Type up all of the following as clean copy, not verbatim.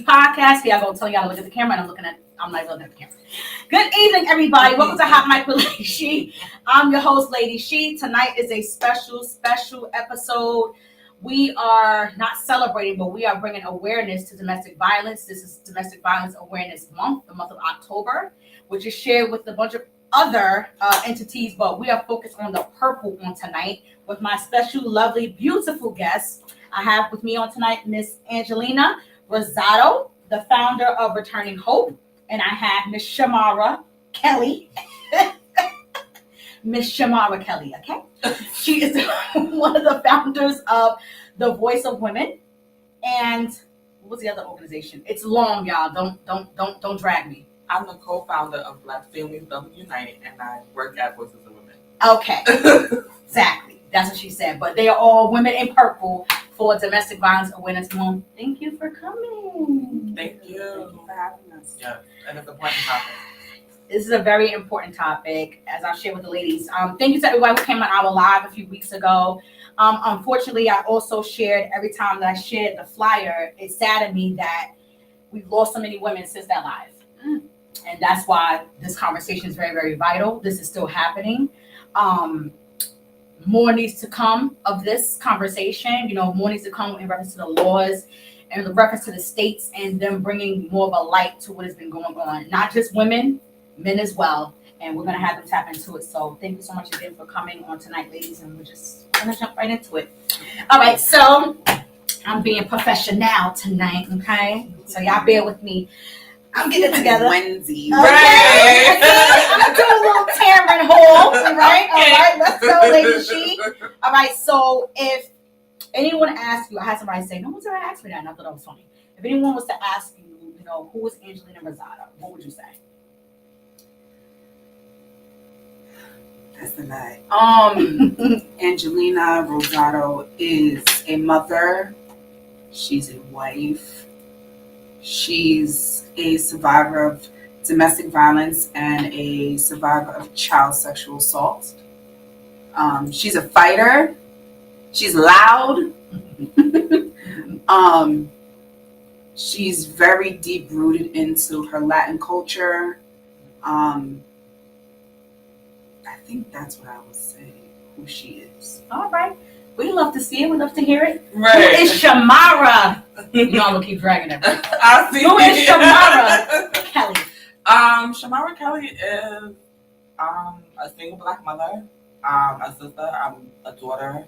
Podcast. We are going to tell y'all to look at the camera, and I'm not looking at the camera. Good evening, everybody. Welcome to Hot Mic with Lady She. I'm your host, Lady She. Tonight is a special episode. We are not celebrating, but we are bringing awareness to domestic violence. This is Domestic Violence Awareness Month, the month of October, which is shared with a bunch of other entities, but we are focused on the purple on tonight with my special, lovely, beautiful guest. I have with me on tonight Miss Angelina Rosado, the founder of Returning Hope, and I have Miss Shamara Kelly. Miss Shamara Kelly, okay? She is one of the founders of the Voice of Women, and what was the other organization? It's long, y'all. Don't drag me. I'm the co-founder of Black Families Double Unite, and I work at Voices of Women. Okay, exactly. That's what she said. But they are all women in purple for Domestic Violence Awareness Month. Thank you for coming. Thank you. Thank you for having us. Yeah, and it's an important topic. This is a very important topic, as I'll share with the ladies. Thank you to everybody who came on our live a few weeks ago. Unfortunately, I also shared, every time that I shared the flyer, it saddened me that we've lost so many women since that live. And that's why this conversation is very, very vital. This is still happening. More needs to come of this conversation. More needs to come in reference to the laws and in reference to the states and them bringing more of a light to what has been going on. Not just women, men as well. And we're going to have them tap into it. So thank you so much again for coming on tonight, ladies. And we're going to jump right into it. All right. So I'm being professional tonight. Okay. So y'all bear with me. I'm getting it together. Wednesday. Okay. Right. I'm going to do a little Tamron Hall. Right. All right. Let's go, Lady She. All right. So if anyone asks you, I had somebody say, no one's ever asked me that. And I thought that was funny. If anyone was to ask you, who is Angelina Rosado, what would you say? That's a lie. Angelina Rosado is a mother. She's a wife. She's a survivor of domestic violence and a survivor of child sexual assault. She's a fighter. She's loud. She's very deep rooted into her Latin culture. I think that's what I would say, who she is. All right. We love to see it. We love to hear it. Right. Who is Shamara? Y'all will keep dragging it. I see. Who is Shamara Kelly? Shamara Kelly is a single Black mother, a sister, a daughter,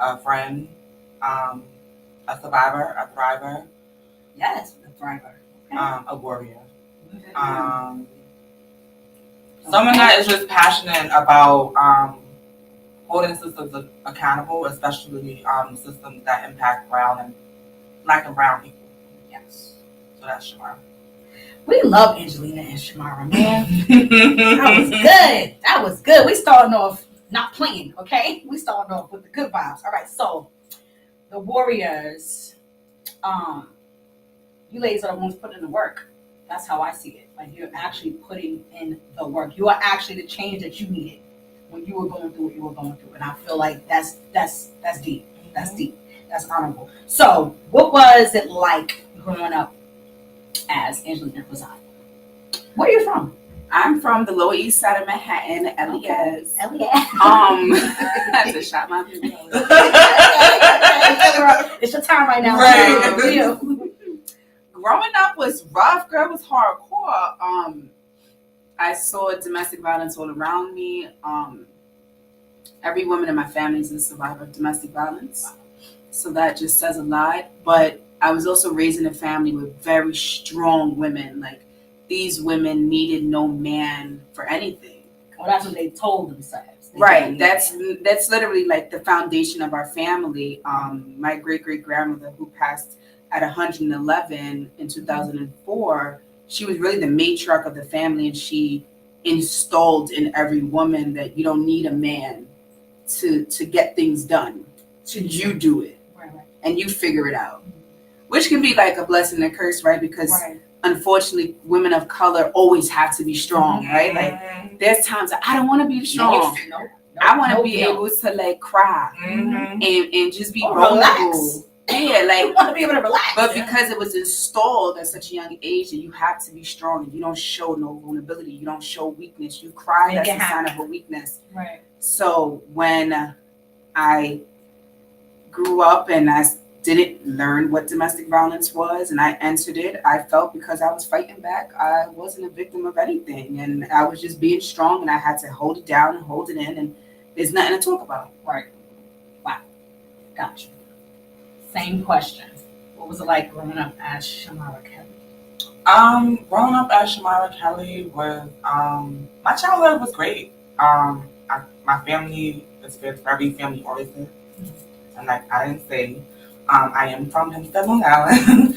a friend, a survivor, a thriver. Yes, a thriver. Okay. A warrior. Someone that is just passionate about holding systems accountable, especially systems that impact Black and brown people. Yes. So that's Shamara. We love Angelina and Shamara, man. That was good. We starting off not playing, okay? We starting off with the good vibes. All right, so the warriors, you ladies are the ones putting in the work. That's how I see it. Like, you're actually putting in the work. You are actually the change that you needed when you were going through what you were going through. And I feel like that's deep. That's deep. That's honorable. So what was it like growing up as Angelina Rosado? Where are you from? I'm from the Lower East Side of Manhattan, LES. That's a shot my people. It's your time right now. Right. Growing up was rough, girl. It was hardcore. I saw domestic violence all around me. Every woman in my family is a survivor of domestic violence. So that just says a lot. But I was also raised in a family with very strong women. Like, these women needed no man for anything. Well, that's what they told themselves. Right. That's literally like the foundation of our family. My great-great-grandmother, who passed at 111 in 2004, she was really the matriarch of the family, and she installed in every woman that you don't need a man to get things done. You do it. Right. And you figure it out. Which can be like a blessing and a curse, right? Because unfortunately, women of color always have to be strong, right? Like, there's times that I don't want to be strong. I want to be able to like cry and just be vulnerable. Yeah, like you want to be able to relax. but because it was installed at such a young age that you have to be strong and you don't show no vulnerability, you don't show weakness. You cry, Make that's it a sign happen. of a weakness. Right. So when I grew up and I didn't learn what domestic violence was and I entered it, I felt because I was fighting back, I wasn't a victim of anything. And I was just being strong and I had to hold it down and hold it in, and there's nothing to talk about. Right. Wow. Gotcha. Same question. What was it like growing up as Shamara Kelly? Growing up as Shamara Kelly was my childhood was great. My family is very family oriented, and like I didn't say, I am from Hempstead, Long Island.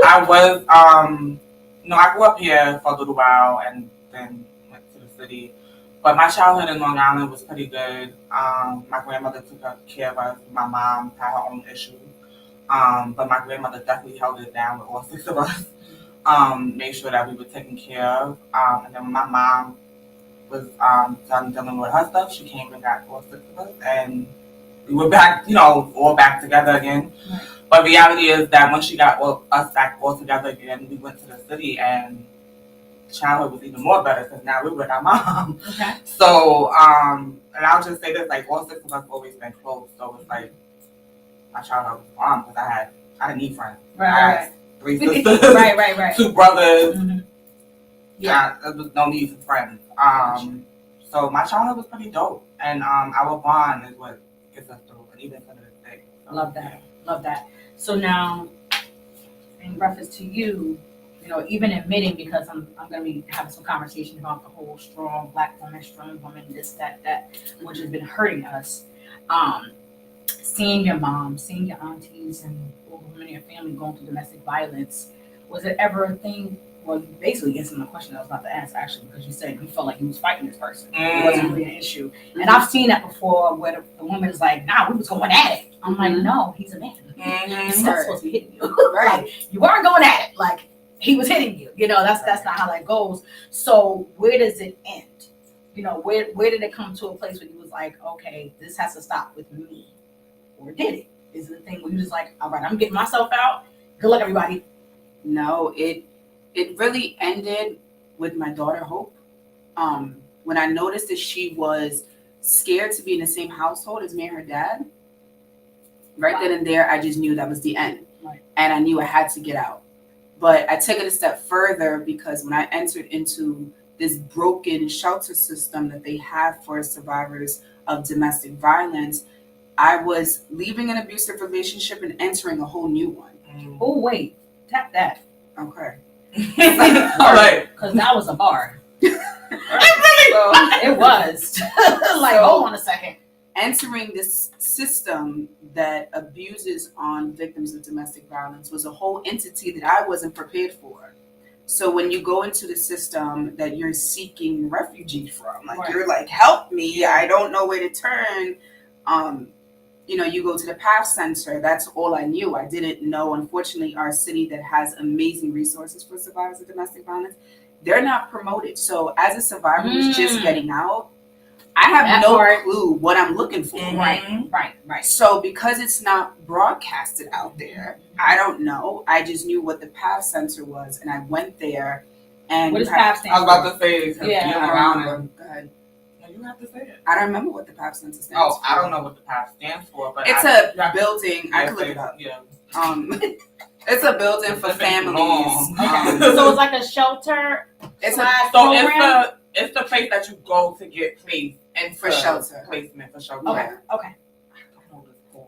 I was I grew up here for a little while and then went to the city. But my childhood in Long Island was pretty good. My grandmother took care of us. My mom had her own issues. But my grandmother definitely held it down with all 6 of us. Made sure that we were taken care of. And then when my mom was done dealing with her stuff, she came and got all 6 of us, and we were back, all back together again. Right. But reality is that when she got us back all together again, we went to the city, and childhood was even more better because now we were with our mom. Okay. So, and I'll just say this, like all 6 of us always been close. So it's like my childhood was fun because I didn't need friends. I had 3 sisters, right. 2 brothers. Mm-hmm. Yeah. There was no need for friends. So my childhood was pretty dope, and our bond is what gets us through, and even to this day. So, Love that. Love that. So now, in reference to you, even admitting, because I'm going to be having some conversation about the whole strong black woman, strong woman, this, that, which has been hurting us. Seeing your mom, seeing your aunties, and all the women in your family going through domestic violence, was it ever a thing? Well, you basically answered my question I was about to ask, actually, because you said you felt like you was fighting this person. It wasn't really an issue. Mm-hmm. And I've seen that before where the woman is like, nah, we was going at it. I'm like, no, he's a man. He's not supposed to be hitting you. Right. Like, you weren't going at it. Like, he was hitting you. That's not how that goes. So where does it end? Where did it come to a place where you was like, okay, this has to stop with me? Or did it? Is it a thing where you just like, all right, I'm getting myself out. Good luck, everybody. No, it really ended with my daughter Hope. When I noticed that she was scared to be in the same household as me and her dad, right then and there, I just knew that was the end. Right. And I knew I had to get out. But I took it a step further because when I entered into this broken shelter system that they have for survivors of domestic violence, I was leaving an abusive relationship and entering a whole new one. Oh, wait. Tap that. Okay. All right. Because that was a bar. So, It was. Hold on a second. Entering this system that abuses on victims of domestic violence was a whole entity that I wasn't prepared for. So when you go into the system that you're seeking refugee from, Right. You're like, help me, I don't know where to turn. You go to the PATH Center. That's all I knew. I didn't know, unfortunately, our city that has amazing resources for survivors of domestic violence, they're not promoted. So as a survivor who's just getting out, I have no clue what I'm looking for. Mm-hmm. Right. So because it's not broadcasted out there, I don't know. I just knew what the PATH Center was, and I went there. And what does PATH stand for? I was about to say, Yeah. around. Go ahead. You have to say it. I don't remember what the PATH Center stands for. I don't know what the PATH stands for, but it's a building. I can look it up. Yeah. It's a building for families. Okay. So it's like a shelter. It's it's the place that you go to get placed and for shelter. Placement for shelter. Okay.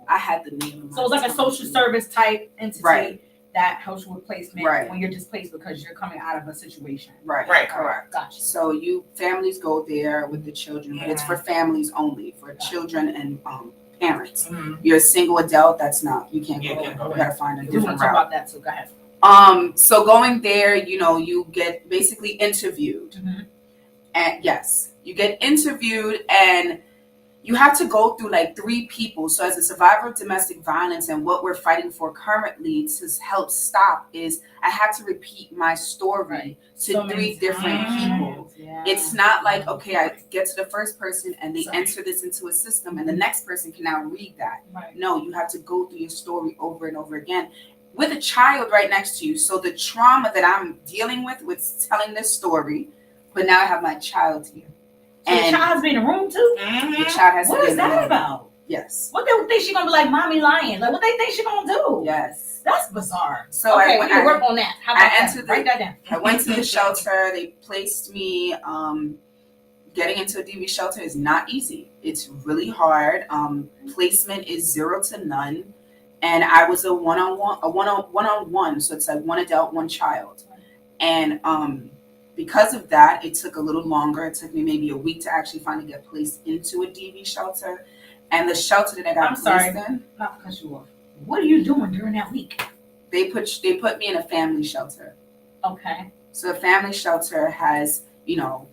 I had the name. So it's like a social service type entity that helps you with placement when you're displaced because you're coming out of a situation. Right. Correct. Gotcha. So families go there with the children, but it's for families only, for children and parents. Mm-hmm. You're a single adult, that's not, you can't go. You gotta find a We want different to talk route. about that too. Go ahead. So going there, you get basically interviewed. Mm-hmm. And yes, you get interviewed and you have to go through like 3 people. So as a survivor of domestic violence, and what we're fighting for currently to help stop is I have to repeat my story to So 3 different people. Yeah. It's not like, okay, I get to the first person and they enter this into a system and the next person can now read that. Right. No, you have to go through your story over and over again with a child right next to you. So the trauma that I'm dealing with telling this story, but now I have my child here. So the child has to be in the room too? The child has What to be is in the that room. about? Yes. What they think she gonna be like, mommy lying? Like, what they think she gonna do? Yes. That's bizarre. So okay, we need to work on that. How about that? Write that down. I went to the shelter. They placed me. Getting into a DV shelter is not easy. It's really hard. Placement is 0 to none, and I was a one-on-one. So it's like 1 adult, 1 child, and because of that, it took a little longer. It took me maybe a week to actually finally get placed into a DV shelter, and the shelter that I got placed in. Not to cut you off. What are you doing during that week? They put me in a family shelter. Okay. So a family shelter has,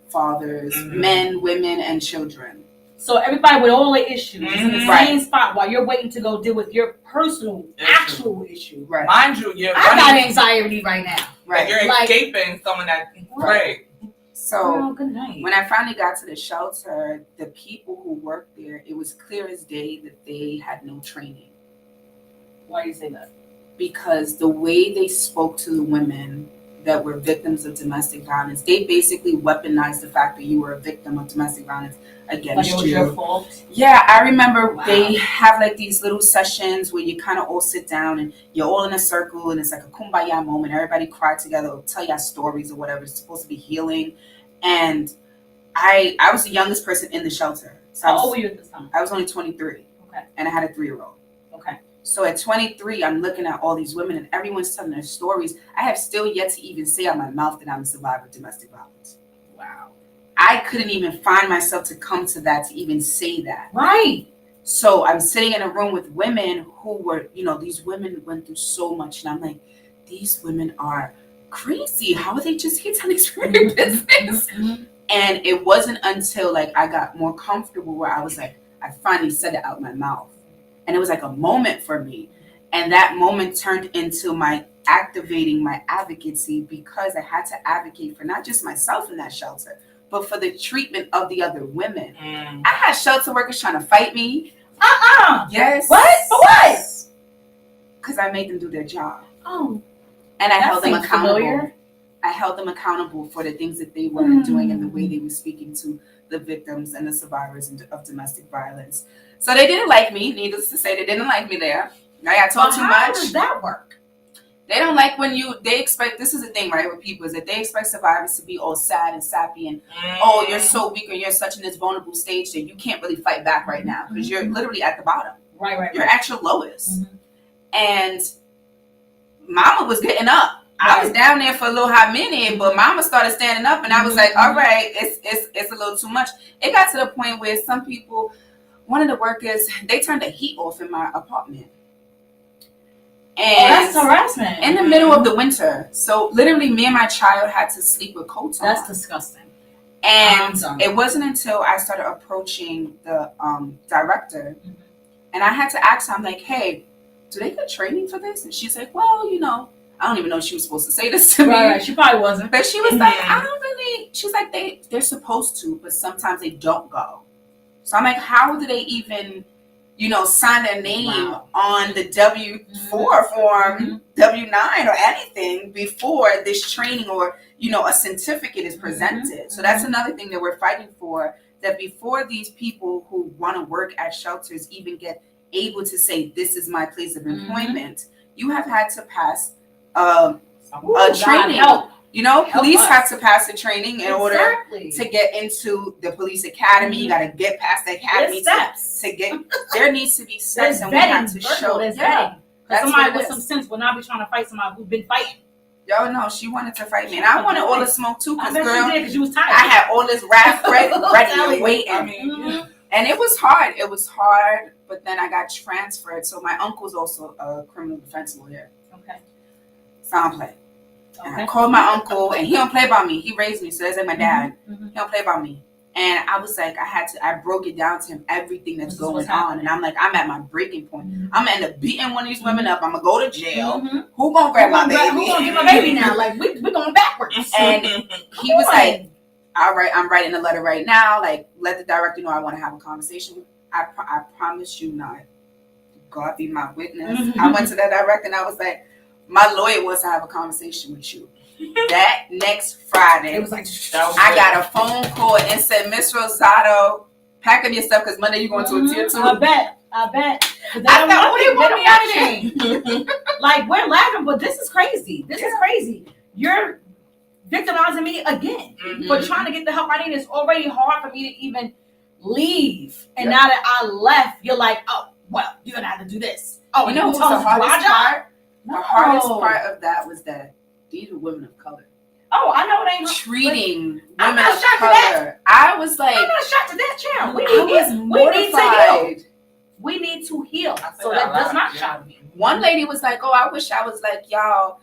fathers, men, women, and children. So everybody with all the issues in the Right. same spot while you're waiting to go deal with your personal, actual issue. Right. Mind you, I got anxiety right now. Right. You're escaping someone that right. So good night. when I finally got to the shelter, the people who worked there, it was clear as day that they had no training. Why do you say that? Because the way they spoke to the women that were victims of domestic violence, they basically weaponized the fact that you were a victim of domestic violence against like it was you. your fault? Yeah, I remember they have like these little sessions where you kind of all sit down and you're all in a circle and it's like a kumbaya moment. Everybody cry together or tell y'all stories or whatever. It's supposed to be healing. And I was the youngest person in the shelter. So How old were you at this time? I was only 23. Okay. And I had a 3-year-old. Okay. So at 23, I'm looking at all these women and everyone's telling their stories. I have still yet to even say out my mouth that I'm a survivor of domestic violence. Wow. I couldn't even find myself to come to that, to even say that. Right. So I'm sitting in a room with women who were, these women went through so much. And I'm like, these women are crazy. How are they just here telling their business? And it wasn't until like I got more comfortable where I was like, I finally said it out my mouth. And it was like a moment for me. And that moment turned into my activating my advocacy, because I had to advocate for not just myself in that shelter, but for the treatment of the other women. I had shelter workers trying to fight me. Yes. What? For what? Because I made them do their job. Oh. And I held them seems accountable. familiar. I held them accountable for the things that they weren't doing and the way they were speaking to the victims and the survivors of domestic violence. So they didn't like me. Needless to say, they didn't like me there. I got told too much. How does that work? They don't like when they expect, this is the thing, right, with people, is that they expect survivors to be all sad and sappy and, oh, you're so weak or you're such in this vulnerable stage that you can't really fight back right now because you're literally at the bottom. Right. You're at your lowest. And mama was getting up. I was down there for a little hot minute, but mama started standing up and I was like, all right, it's a little too much. It got to the point where some people, one of the workers, they turned the heat off in my apartment. And that's harassment. In the middle of the winter. So literally me and my child had to sleep with coats on. That's disgusting. And it wasn't until I started approaching the director and I had to ask her, I'm like, hey, do they get training for this? And she's like, well, I don't even know if she was supposed to say this to me. Right, she probably wasn't. But she was like, I don't really, she's like, they're supposed to, but sometimes they don't go. So I'm like, how do they even, sign their name on the W-4 form, W-9 or anything before this training or, a certificate is presented. So that's another thing that we're fighting for, that before these people who want to work at shelters even get able to say, this is my place of employment, you have had to pass a training. Police have to pass a training in order to get into the police academy. You got to get past the academy to get. There needs to be steps, and we have to show. Vetting. Somebody with some sense will not be trying to fight somebody who's been fighting. Yo, no, she wanted to fight me, and I wanted all the smoke too. Because you was tired. I had all this wrath ready and waiting. And it was hard. It was hard, but then I got transferred. So my uncle's also a criminal defense lawyer. Okay. So I don't play. And I called my uncle, and he don't play by me. He raised me, so that's like my dad. He don't play by me. And I was like, I broke it down to him, everything that's going on. And I'm like, I'm at my breaking point. Mm-hmm. I'm gonna end up beating one of these women up. I'm gonna go to jail. Mm-hmm. Who gonna grab my baby? Who gonna get my baby now? Like, we're going backwards. And he was like, all right, I'm writing a letter right now. Like, let the director know I want to have a conversation. I promise you not. God be my witness. Mm-hmm. I went to that director and I was like, my lawyer wants to have a conversation with you. That next Friday, it was like, I got a phone call and said, Miss Rosado, pack up your stuff because Monday you're going to a tier 2. I bet. I thought, what do you want me out of here? Like, we're laughing, but this is crazy. This is crazy. You're victimizing me again for trying to get the help I need. It's already hard for me to even leave. And now that I left, you're like, oh, well, you're going to have to do this. Oh, you know what's the hardest part? The hardest part of that was that these are women of color. Oh, I know it ain't treating I'm women not of shocked color. to that. I was like, I'm not shocked to that, child. We I was mortified. We need to heal. I So said that does out not loud, shock me. One lady was like, oh, I wish I was like y'all,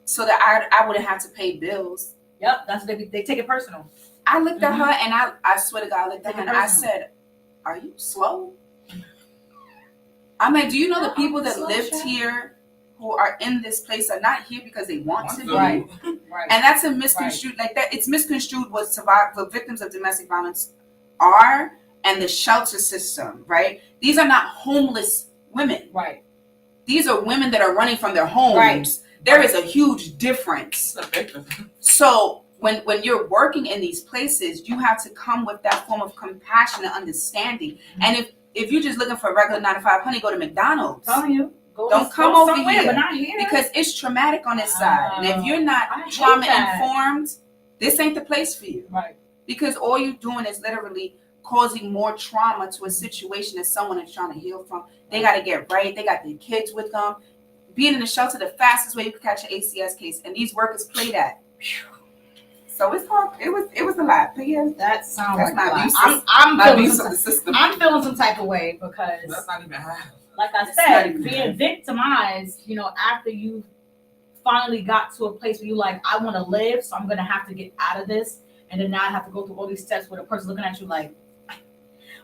so that I wouldn't have to pay bills. Yep, that's what they take it personal. I looked at her and I swear to God, I looked at her and I personal. said, are you slow? I'm like, do you know the people that Slow, lived child. here who are in this place are not here because they want to be? Right. And that's a misconstrued, like that. It's misconstrued what victims of domestic violence are and the shelter system, right? These are not homeless women. Right. These are women that are running from their homes. Right. There is a huge difference. So when you're working in these places, you have to come with that form of compassion and understanding. And if you're just looking for a regular 9 to 5, honey, go to McDonald's. Telling you. Don't come over somewhere, here, but not here. because it's traumatic on this side. And if you're I not hate trauma that. informed, this ain't the place for you. Right. Because all you're doing is literally causing more trauma to a situation that someone is trying to heal from. They got to get right. They got their kids with them. Being in the shelter, the fastest way you can catch an ACS case, and these workers play that. So it's hard. It was a lot. But yeah, That sounds that's like not a abuse. lot. I'm feeling some type of way because That's not even half. like I It's not said, even being victimized, after you finally got to a place where you're like, I want to live, so I'm going to have to get out of this. And then now I have to go through all these steps with a person looking at you like,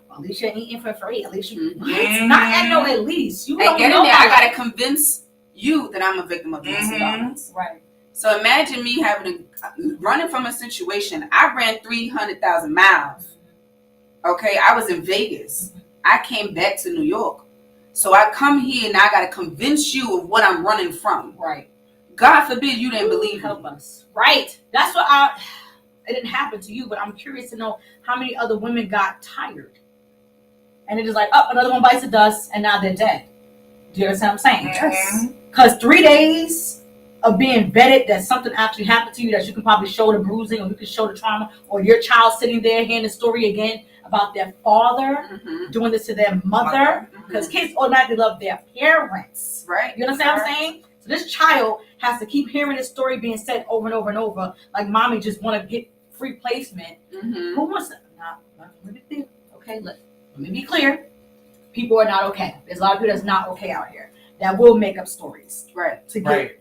well, at least you're eating for free. At least you, what? Not at no, at least. You And don't get know in there, I that. got to convince you that I'm a victim of domestic violence. Right. So imagine me running from a situation. I ran 300,000 miles. Okay, I was in Vegas. I came back to New York. So I come here and I got to convince you of what I'm running from. Right. God forbid you didn't believe Help me. us. Right. That's what it didn't happen to you, but I'm curious to know how many other women got tired. And it is like, oh, another one bites the dust and now they're dead. Do you understand what I'm saying? Yes. Because 3 days of being vetted that something actually happened to you, that you can probably show the bruising or you can show the trauma, or your child sitting there hearing the story again about their father doing this to their mother, because kids automatically love their parents. Right. You understand what I'm saying? So this child has to keep hearing this story being said over and over and over, like mommy just want to get free placement. Who wants to? Let me be clear. Okay, let me be clear. People are not okay. There's a lot of people that's not okay out here that will make up stories. Right. To get,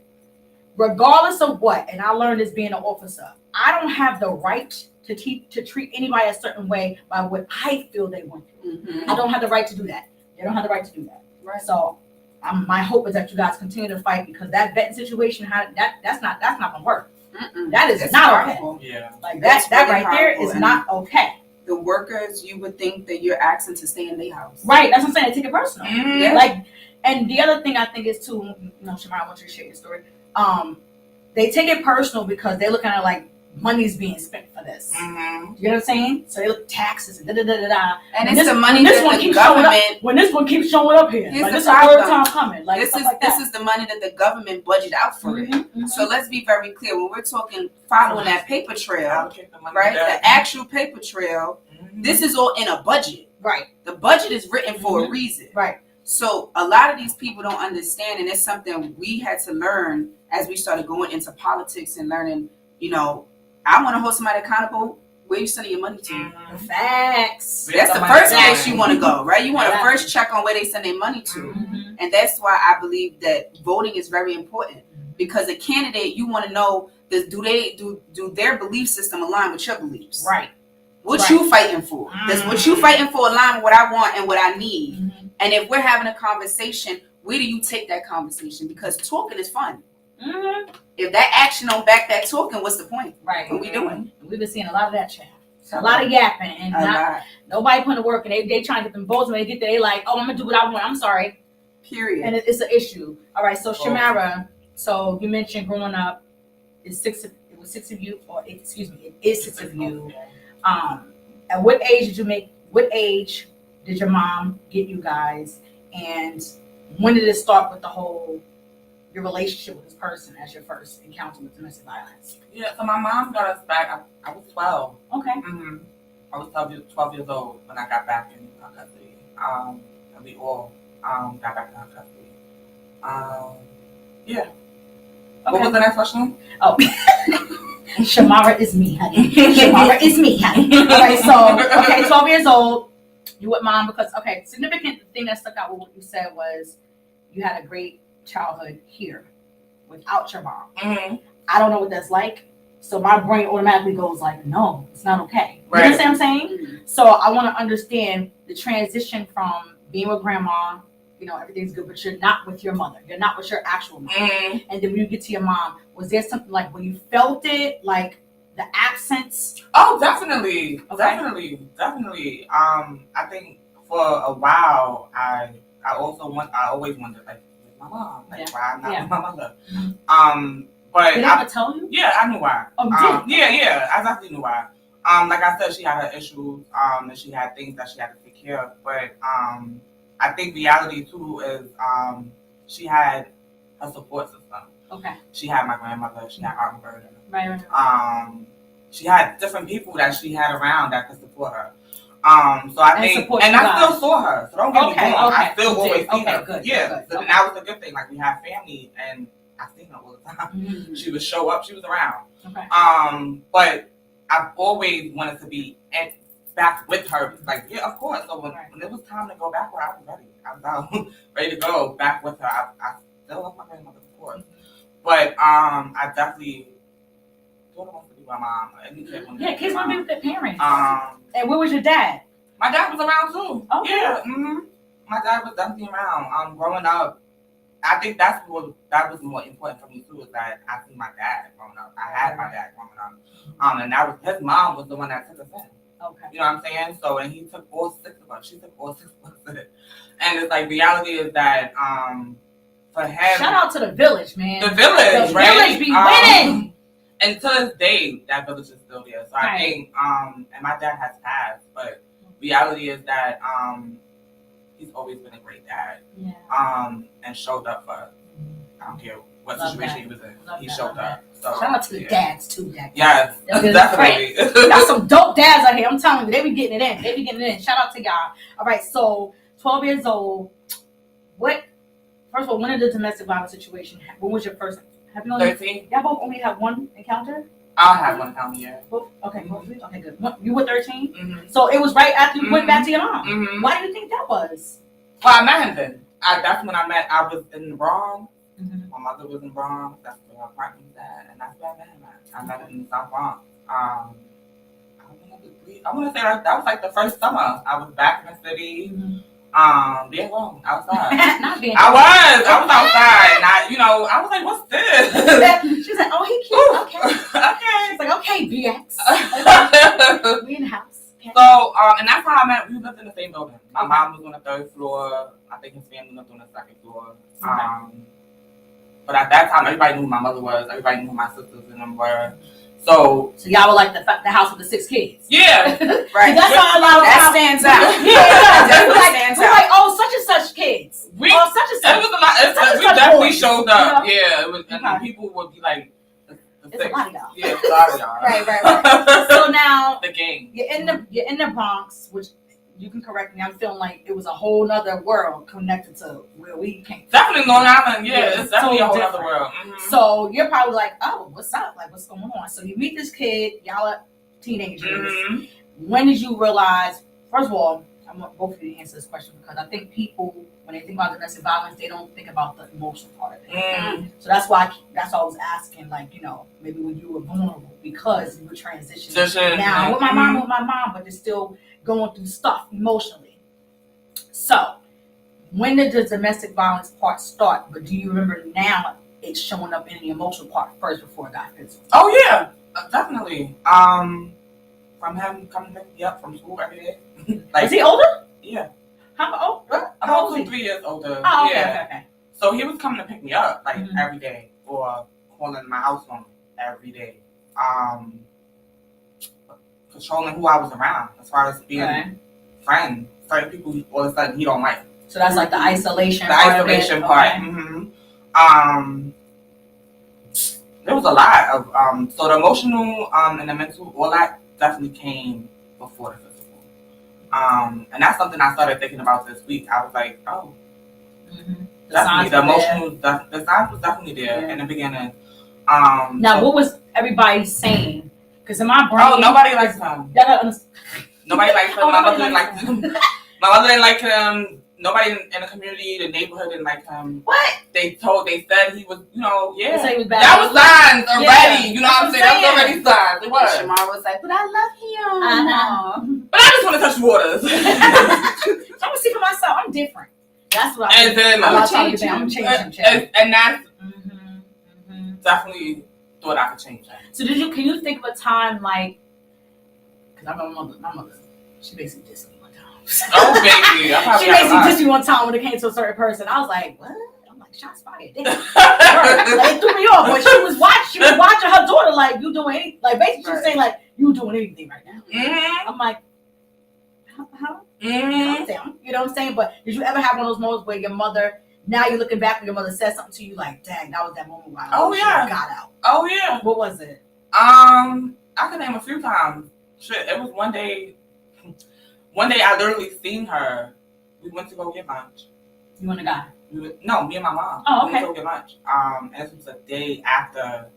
regardless of what, and I learned this being an officer, I don't have the right to treat anybody a certain way by what I feel they want to. I don't have the right to do that. They don't have the right to do that. Right. So my hope is that you guys continue to fight, because that vetting situation, that's not gonna work. That is It's not powerful. okay. Yeah. Like That's that really right there powerful, is and not okay. The workers, you would think that you're asking to stay in their house. Right. That's what I'm saying. They take it personal. Yeah. Like, and the other thing I think is too, Shamara, I want you to share your story. They take it personal because they're looking at it like money's being spent for this. You know what I'm saying? So they look at taxes and da. And When it's the money this that one the keeps showing government. up, when this one keeps showing up here, Here's like the this is the third problem. time coming. Like This stuff is the money that the government budget out for it. So let's be very clear. When we're talking following that paper trail, Allocate the money right? back. The actual paper trail, this is all in a budget. Right. The budget is written for a reason. Right. So a lot of these people don't understand, and it's something we had to learn as we started going into politics and learning, I want to hold somebody accountable. Where you sending your money to? Facts. That's the first place you want to go, right? You want to first check on where they send their money to. And that's why I believe that voting is very important, because a candidate, you want to know, do their belief system align with your beliefs? Right. What Right. you fighting for? Does what you fighting for align with what I want and what I need? Mm-hmm. And if we're having a conversation, where do you take that conversation? Because talking is fun. Mm-hmm. If that action don't back that talking, what's the point? Right. What we doing? We've been seeing a lot of that chat. A lot of yapping and nobody putting the work, and they trying to get them votes. When they get there, they like, oh, I'm gonna do what I want. I'm sorry. Period. And it's an issue. All right. So Shamara, so you mentioned growing up, it was six of you, or it is six of you. At what age did your mom get you guys, and when did it start with your relationship with this person as your first encounter with domestic violence? Yeah, so my mom got us back. I was 12. Okay. Mm-hmm. I was 12 years old when I got back in our custody. And we all got back in our custody. Yeah. Okay. What was the next question? Oh, Shamara is me, honey. Shamara is me, honey. All right, so 12 years old. You with mom because significant thing that stuck out with what you said was you had a great childhood here without your mom. Mm-hmm. I don't know what that's like, so my brain automatically goes like, no, it's not okay. Right. You understand what I'm saying? Mm-hmm. So I want to understand the transition from being with grandma, everything's good, but you're not with your mother. You're not with your actual mother. Mm-hmm. And then when you get to your mom, was there something like when you felt it, like the absence? Oh, definitely. Okay. Definitely. I think for a while, I always wondered, like, where's my mom? Like, why I'm not with my mother? Mm-hmm. But did I ever tell you? Yeah, I knew why. Oh, you did? Yeah, I definitely knew why. Like I said, she had her issues, and she had things that she had to take care of. But I think reality too is she had a support system. Okay. She had my grandmother. She had Aunt Roberta. Right. She had different people that she had around that could support her. So I think, and I still saw her. So don't get me wrong. I still always see her. Good, yeah. Good. And that was a good thing. Like we have family, and I seen her all the time. Mm-hmm. She would show up. She was around. Okay. But I've always wanted to be back with her. Like, yeah, of course. So when it was time to go backward, I was ready. I was ready to go back with her. I still love my grandmother, of course. But I definitely don't want to be my mom. Yeah, kids want to be with their parents. And where was your dad? My dad was around too. Okay. Yeah. Mm-hmm. My dad was definitely around. Growing up, I think that was more important for me too. Is that I see my dad growing up. I had my dad growing up. And that was his mom was the one that took us in. Okay. You know what I'm saying? So, and he took all six of us. She took all six of us in. And it's like reality is that for him. Shout out to the village, man. The village, the right? Village be winning. And to this day, that village is still there. So I think, and my dad has passed, but reality is that he's always been a great dad. Yeah. And showed up for us. I don't care what situation he was in. He showed up. So, shout out to the dads too, Dad. Yes, definitely. We got some dope dads out here. I'm telling you, they be getting it in. Shout out to y'all. All right, so 12 years old. First of all, when did the domestic violence situation happen? When was your first? Have you only 13. Y'all both only have one encounter? I'll have one encounter, yeah. Both? Okay, mm-hmm. Okay, good. You were 13? Mm-hmm. So it was right after you went back to your mom. Mm-hmm. Why do you think that was? Well, I met him then. That's when I was in the Bronx. Mm-hmm. My mother was in Bronx. That's where her apartment was at. And that's where I met him at. I met him in the South Bronx. I want to say that was like the first summer. I was back in the city. Mm-hmm. Being alone outside. Not being I was outside. And I was like, what's this? She's like, oh, he cute. Okay. Okay. She's like, okay, BX. We in the house. Okay. So, and that's how I met. We lived in the same building. My mom was on the 3rd floor. I think his family lived on the 2nd floor. But at that time, everybody knew who my mother was. Everybody knew who my sisters and them were. So y'all were like the house with the 6 kids. Yeah, right. That's how a lot of that stands out. Yeah, we're like, oh, such and such kids. Such and such. It was a lot. We definitely showed up. Yeah, it was, and people would be like, it's a lot of y'all. Yeah, it's a lot of y'all. Right. So now the game. You're in the Bronx, which you can correct me. I'm feeling like it was a whole nother world connected to where we came from. Definitely Long Island. Yeah, it's definitely a whole other world. Mm-hmm. So you're probably like, oh, what's up? Like, what's going on? So you meet this kid. Y'all are teenagers. Mm-hmm. When did you realize? First of all, I want both of you to answer this question because I think people when they think about domestic violence, they don't think about the emotional part of it. Mm. So that's why I was asking, like, maybe when you were vulnerable because you were transitioning now with my mom, but you're still going through stuff emotionally. So when did the domestic violence part start? But do you remember now it's showing up in the emotional part first before it got physical? Oh yeah, definitely. From him coming to pick me up from school every day. Is he older? Yeah. How old? About 2-3 years older. Oh, okay, yeah. okay. So he was coming to pick me up like Mhm. every day, or calling my house phone every day. Controlling who I was around as far as being friends. Certain people all of a sudden he don't like. So that's like the isolation. The isolation part. Okay. Mm-hmm. There was a lot of so the emotional and the mental, all that definitely came before the physical. And that's something I started thinking about this week. I was like, oh, definitely the emotional, the signs was definitely there in the beginning. Now, what was everybody saying? Because in my brain, nobody likes him. Nobody likes him. My mother didn't like him. My mother didn't like him. Nobody in the community, the neighborhood didn't like him. What? They said he was, They said he was bad. That was signs already. You know what I'm saying? That was already signs. It was. Shamara was like, but I love him. But I just want to touch waters. So I'm gonna see for myself. I'm different. That's what I'm then I'm changing. And that's definitely thought I could change that. So can you think of a time like, because I know my mother, she basically dissed me one time. Oh baby, she basically dissed me one time when it came to a certain person. I was like, what? I'm like, shots fired. It threw me off. But she was watching her daughter like, you doing anything? Like basically she was saying like, you doing anything right now. Mm-hmm. I'm like, how? Mm-hmm. You know what I'm saying? But did you ever have one of those moments where your mother, now you're looking back when your mother said something to you like, dang, that was that moment where I got out. Oh yeah. What was it? I can name a few times. Shit, it was one day I literally seen her. We went to go get lunch. You and a guy? No, me and my mom. Oh, okay. We went to go get lunch. And this was a day after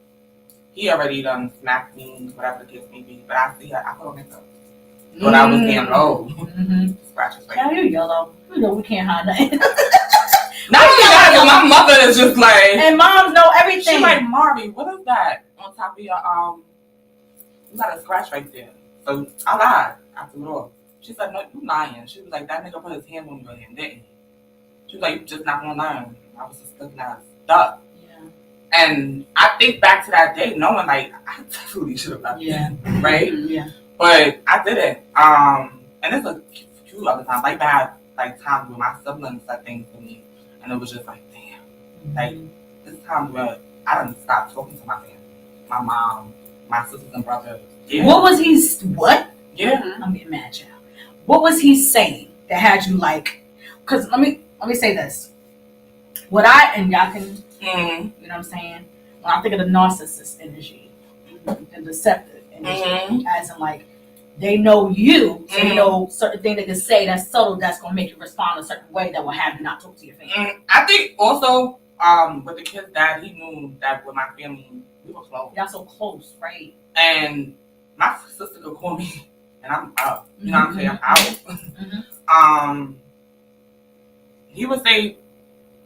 he already done smacked me, whatever the case may be. But I see her, I put on makeup. But I was being low. Scratches like yeah, you're yellow. You know we can't hide nothing. Not only that, but my mother is just like, and moms know everything. She's like, Marvy, what is that on top of your you got a scratch right there. So I lied. I threw it off. She said, no, you lying. She was like, that nigga put his hand on your hand, didn't he? She was like, you just not gonna learn. I was just looking at stuck. Yeah. And I think back to that day knowing like I definitely should have done it. Right? Yeah. But I didn't. And there's a few other times, like that, like times where my siblings said things to me and it was just like, damn. Like this time where I didn't stop talking to my family. My mom, my sisters and brothers. Yeah. What was he what? Yeah. I'm getting mad, y'all. What was he saying that had you like, because let me say this. What and y'all can you know what I'm saying? When I think of the narcissist energy, the deceptive energy, as in like they know you, so you know certain things they can say that's subtle that's gonna make you respond a certain way that will have you not talk to your family. I think also with the kid's dad, he knew that with my family we were close. Y'all so close, right? And my sister could call me and I'm up. You know what I'm saying? I'm out. He would say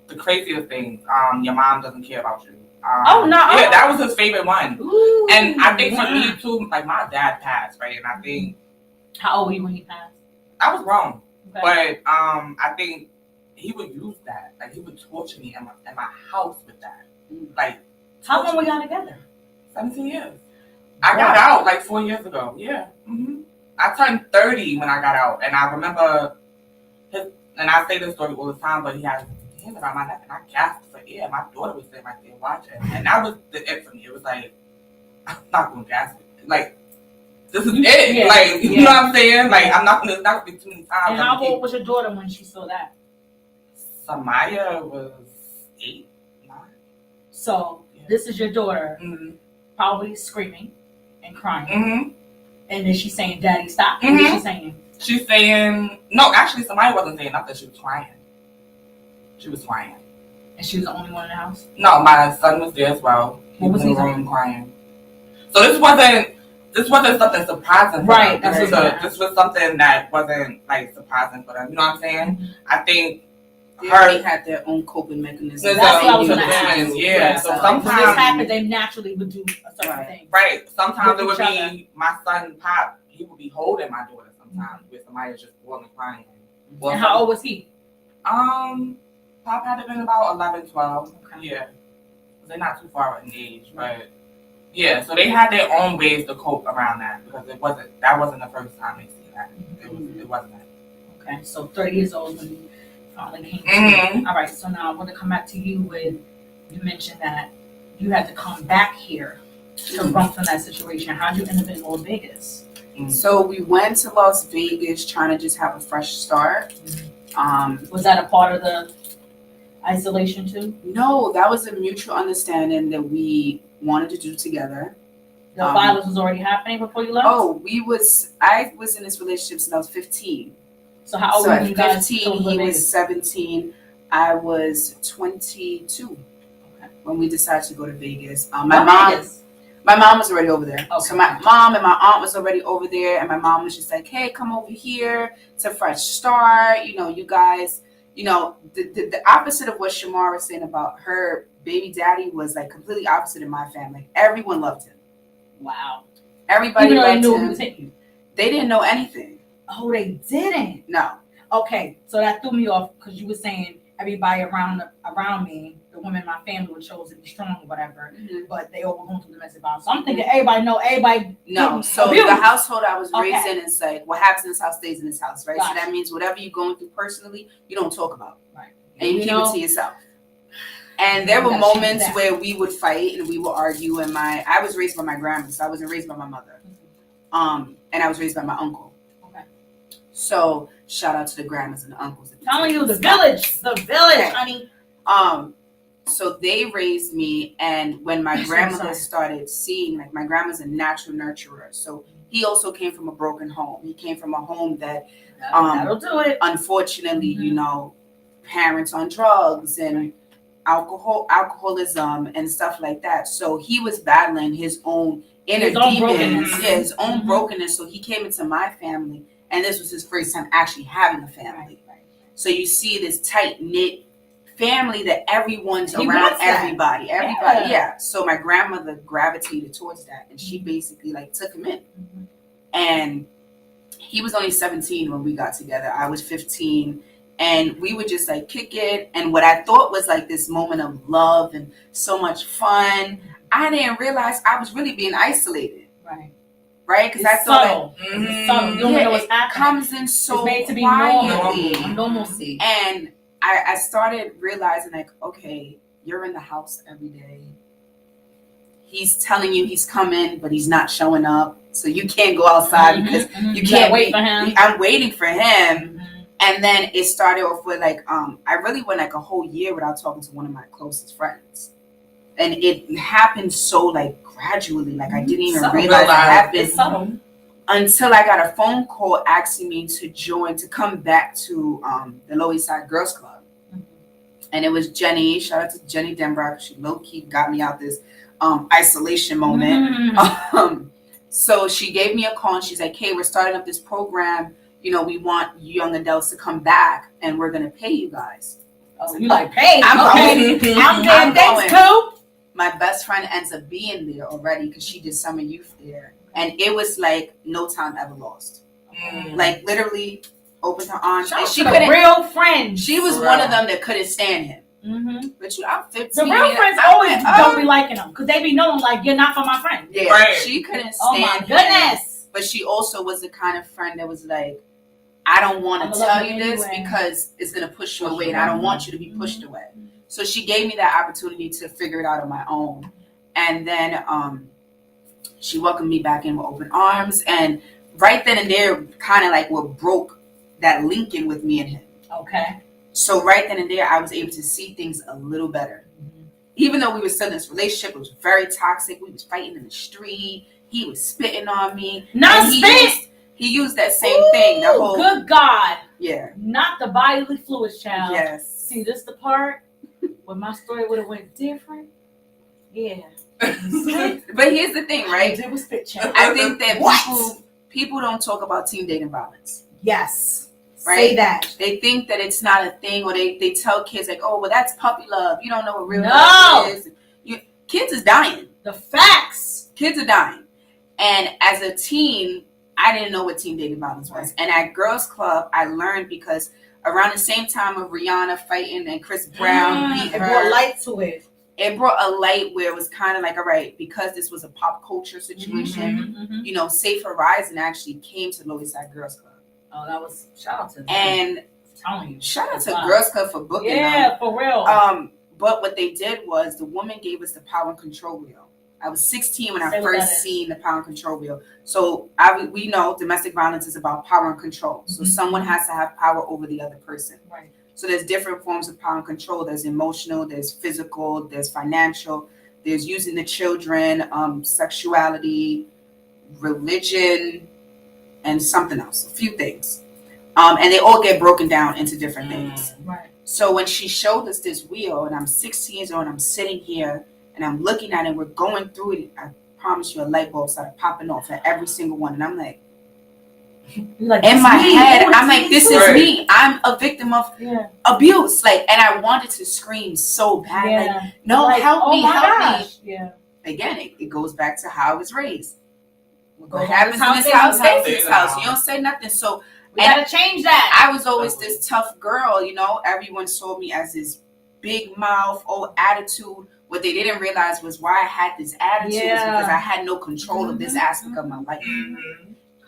the craziest things. Your mom doesn't care about you. Oh no! Yeah, that was his favorite one. Ooh, and I think for me too, like my dad passed, right? And I think how old were you when he passed? I was wrong, okay. but I think he would use that. Like he would torture me in my house with that. Like how long we got together? 17 years. I got out like 4 years ago. Yeah. I turned 30 when I got out, and I remember and I say this story all the time, but he had his hands around my neck, and I gasped for air. My daughter was sitting right there watching, and that was it for me. It was like, I'm not gonna gasp. Like, this is it. Yeah. Like, you know what I'm saying? Like, I'm not gonna be too many times. And how old was your daughter when she saw that? Samaya was 8, 9. So this is your daughter, probably screaming and crying, and then she's saying, "Daddy, stop!" What is she saying? She's saying, no, actually, somebody wasn't saying nothing. She was crying. She was crying. And she was the only one in the house? No, my son was there as well. He was in the room crying. So this wasn't something surprising for them. This was something that wasn't, like, surprising for them. You know what I'm saying? I think They already had their own coping mechanisms. That's what I was gonna ask. Yeah. So when sometimes this happened, they naturally would do a certain thing. Right. Sometimes it would With each be my son Pop. He would be holding my daughter sometimes with somebody that's just boiling crying. Well, and how old was he? Pop had been about 11, 12. Okay. Yeah. They're not too far in age, but yeah. So they had their own ways to cope around that because that wasn't the first time they seen that. It wasn't that. Okay. So 30 years old when you finally came. Mm-hmm. All right. So now I want to come back to you with. You mentioned that you had to come back here to run from that situation. How'd you end up in Las Vegas? So we went to Las Vegas trying to just have a fresh start. Was that a part of the isolation too? No, that was a mutual understanding that we wanted to do together. The violence was already happening before you left? Oh, I was in this relationship since I was 15. So how old were you guys? 15, he was 17. I was 22 when we decided to go to Vegas. My mom was already over there. Okay. So my mom and my aunt was already over there, and my mom was just like, hey, come over here. It's a fresh start. You guys, the opposite of what Shamara was saying about her baby daddy was like completely opposite in my family. Everyone loved him. Wow. Everybody loved they knew him. he was hitting you. They didn't know anything. Oh, they didn't? No. Okay, so that threw me off because you were saying everybody around me, the women in my family were chosen to be strong or whatever, but they all were going through domestic violence. So I'm thinking everybody. No, so abused. the household I was raised in is like, what happens in this house stays in this house, right? Gotcha. So that means whatever you're going through personally, you don't talk about. Right. And you keep it to yourself. And there were moments where we would fight and we would argue. And I was raised by my grandma, so I wasn't raised by my mother. And I was raised by my uncle. Okay. So shout out to the grandmas and the uncles. Telling you the village, honey. So they raised me, and when my grandmother started seeing, like my grandma's a natural nurturer, so he also came from a broken home. He came from a home that, that'll do it. Unfortunately, parents on drugs and alcoholism and stuff like that. So he was battling his own inner demons, his own brokenness. So he came into my family, and this was his first time actually having a family. Right. So you see this tight knit family that everyone's around everybody. Yeah. So my grandmother gravitated towards that, and she basically like took him in. And he was only 17 when we got together. I was 15, and we would just like kick it. And what I thought was like this moment of love and so much fun, I didn't realize I was really being isolated. Right? Because I thought it's subtle. You don't know what's happening. It comes in so it's made to be quietly. Normalcy. And I started realizing like, okay, you're in the house every day. He's telling you he's coming, but he's not showing up. So you can't go outside because you can't wait for him. I'm waiting for him. And then it started off with like, I really went like a whole year without talking to one of my closest friends. And it happened so like gradually, like I didn't even realize it happened until I got a phone call asking me to come back to the Lower East Side Girls Club. And it was Jenny. Shout out to Jenny Denbrock. She low-key got me out this isolation moment. So she gave me a call and she's like, hey, we're starting up this program. We want young adults to come back and we're going to pay you guys. Oh, you like pay? I'm going. I'm thanks too. My best friend ends up being there already because she did summer youth there. And it was like no time ever lost. Like literally opened her arms. And she couldn't. Real friend. She was one of them that couldn't stand him. But I'm 15. The real friends always don't be liking them because they be knowing like you're not for my friend. Yeah, right. She couldn't stand. Oh my goodness! But she also was the kind of friend that was like, I don't want to tell you this because it's gonna push you away, and I don't want you to be pushed away. So she gave me that opportunity to figure it out on my own, and then she welcomed me back in with open arms, and right then and there, kind of like what broke that linking with me and him. Okay. So right then and there, I was able to see things a little better. Even though we were still in this relationship, it was very toxic. We was fighting in the street. He was spitting on me. Not spit! He used that same thing. The whole, good God. Yeah. Not the bodily fluids, child. Yes. See, this the part where my story would have went different. Yeah. But here's the thing, right? It was spit, child. I think that people don't talk about teen dating violence. Yes. Say that. They think that it's not a thing, or they tell kids like, oh, well, that's puppy love. You don't know what real No. love is. Kids is dying. The facts. Kids are dying. And as a teen, I didn't know what teen dating violence was. And at Girls Club, I learned because around the same time of Rihanna fighting and Chris Brown beat It her, brought light to it. It brought a light where it was kind of like, all right, because this was a pop culture situation, you know, Safe Horizon actually came to Lower East Side Girls Club. Oh, that was, shout out to them. And I'm telling you, shout out to Girls Club for booking them. Yeah, for real. But what they did was the woman gave us the power and control wheel. I was 16 when I first seen the power and control wheel. So we know domestic violence is about power and control. So someone has to have power over the other person. Right. So there's different forms of power and control. There's emotional, there's physical, there's financial, there's using the children, sexuality, religion, and something else, a few things. And they all get broken down into different things. Right. So when she showed us this wheel, and I'm 16 years old, and I'm sitting here, and I'm looking at it, and we're going through it, I promise you a light bulb started popping off at every single one. And I'm like in my head, I'm like, this is me. I'm a victim of abuse. Like, and I wanted to scream so bad. Yeah. Like, no, like, help me. Yeah. Again, it goes back to how I was raised. What happens happens in this house stays in this house. You don't say nothing. So we gotta change that. I was always this tough girl, you know. Everyone saw me as this big mouth, old attitude. What they didn't realize was why I had this attitude was because I had no control of this aspect of my life.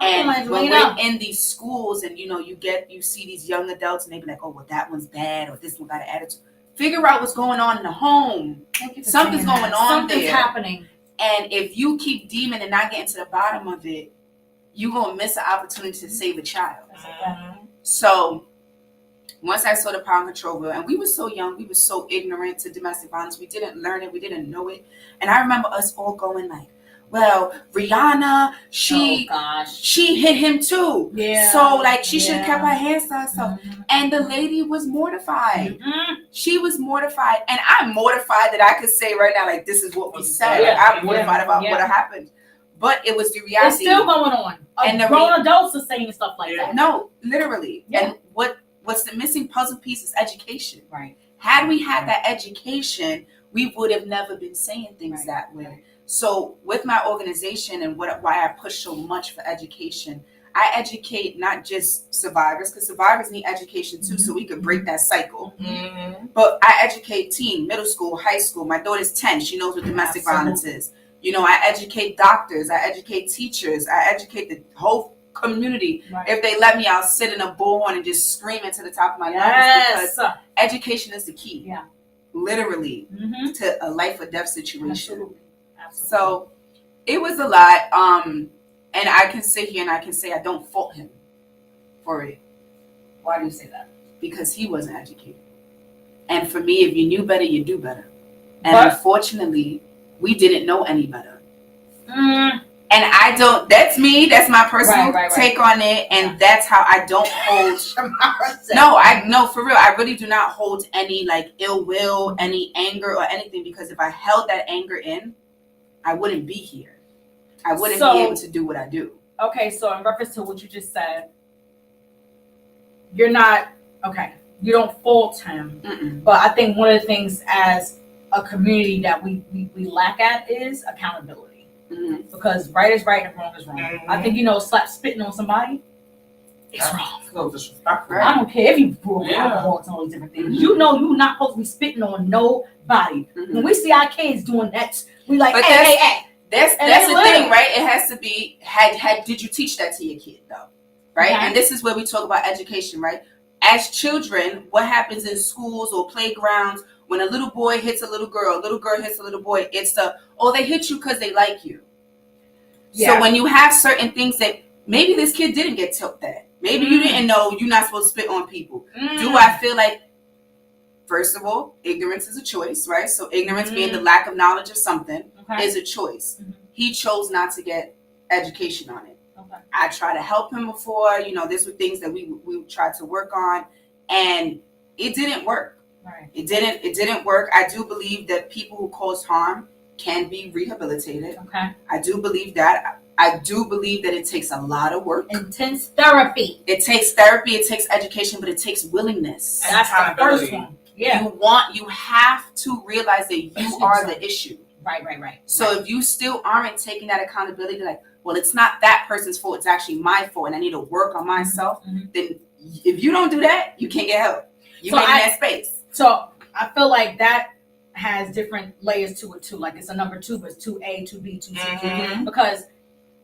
And when we're in these schools and, you know, you see these young adults and they be like, oh, well, that one's bad or this one got an attitude. Figure out what's going on in the home. Something's going on Something's there. happening. And if you keep deeming and not getting to the bottom of it, you're going to miss an opportunity to save a child. So once I saw the power and control wheel, and we were so young, we were so ignorant to domestic violence. We didn't learn it. We didn't know it. And I remember us all going like, well, Rihanna, she hit him too. Yeah. So like she should have kept her hands to herself. And the lady was mortified. She was mortified. And I'm mortified that I could say right now, like, this is what we said. Like, I'm mortified about what happened. But it was the reality. It's still going on. And the grown adults are saying stuff like that. No, literally. Yeah. And what's the missing puzzle piece is education. Right. Had we had that education, we would have never been saying things that way. Right. So with my organization and why I push so much for education, I educate not just survivors, because survivors need education too, so we could break that cycle. But I educate teen, middle school, high school. My daughter's 10. She knows what domestic violence is. You know, I educate doctors. I educate teachers. I educate the whole community. Right. If they let me, I'll sit in a bullhorn and just scream into the top of my lungs, because education is the key. Yeah. Literally to a life or death situation. Absolutely. So it was a lot. And I can sit here and I can say I don't fault him for it. Why do you say that? Because he wasn't educated. And for me, if you knew better, you do better. And unfortunately, we didn't know any better. And I don't, that's me, that's my personal take on it. And that's how I don't hold. No, for real. I really do not hold any like ill will, any anger or anything, because if I held that anger in, I wouldn't be here. I wouldn't be able to do what I do. Okay, so in reference to what you just said, you're not, you don't fault him. But I think one of the things as a community that we lack at is accountability. Because right is right and wrong is wrong. I think, spitting on somebody, it's wrong. So disrespectful. I don't care if you broke alcohol and all these different things. You know you're not supposed to be spitting on nobody. When we see our kids doing that, we like, hey. That's the thing, right? It has to be, did you teach that to your kid, though? Right? And this is where we talk about education, right? As children, what happens in schools or playgrounds, when a little boy hits a little girl hits a little boy, it's they hit you because they like you. So when you have certain things that maybe this kid didn't get taught that. Maybe you didn't know you're not supposed to spit on people. Do I feel like, first of all, ignorance is a choice, right? So ignorance being the lack of knowledge of something is a choice. He chose not to get education on it. I tried to help him before, these were things that we tried to work on, and it didn't work. Right. It didn't work. I do believe that people who cause harm can be rehabilitated. I do believe that. I do believe that it takes a lot of work. Intense therapy. It takes therapy, it takes education, but it takes willingness. And That's the first one. Yeah. You have to realize that you are the issue. Right. So if you still aren't taking that accountability, like, well, it's not that person's fault, it's actually my fault, and I need to work on myself, then if you don't do that, you can't get help. You're in that space. So I feel like that has different layers to it too. Like it's a number 2, but it's 2A, 2B, 2C, because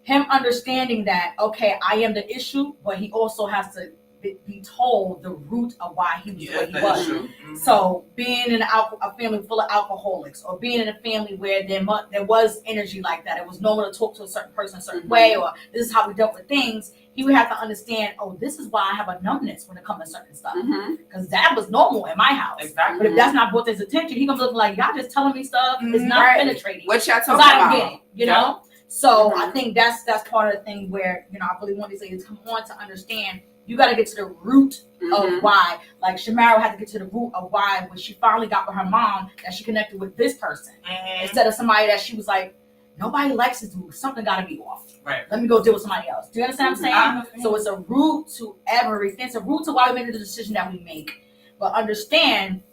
him understanding that, okay, I am the issue, but he also has to be told the root of why he was what he was. So being in a family full of alcoholics, or being in a family where there was energy like that, it was normal to talk to a certain person a certain way, or this is how we dealt with things, he would have to understand, oh, this is why I have a numbness when it comes to certain stuff. Because that was normal in my house. Exactly. But if that's not brought to his attention, he gonna look like, y'all just telling me stuff. It's not penetrating. What y'all talking about? I don't get it, you know? So I think that's part of the thing where, you know, I really want these ladies to come on to understand you got to get to the root of why. Like Shamara had to get to the root of why when she finally got with her mom, that she connected with this person instead of somebody that she was like, nobody likes this dude. Something got to be off. Right. Let me go deal with somebody else. Do you understand what I'm saying? So it's a root to everything. It's a root to why we made the decision that we make. But understand,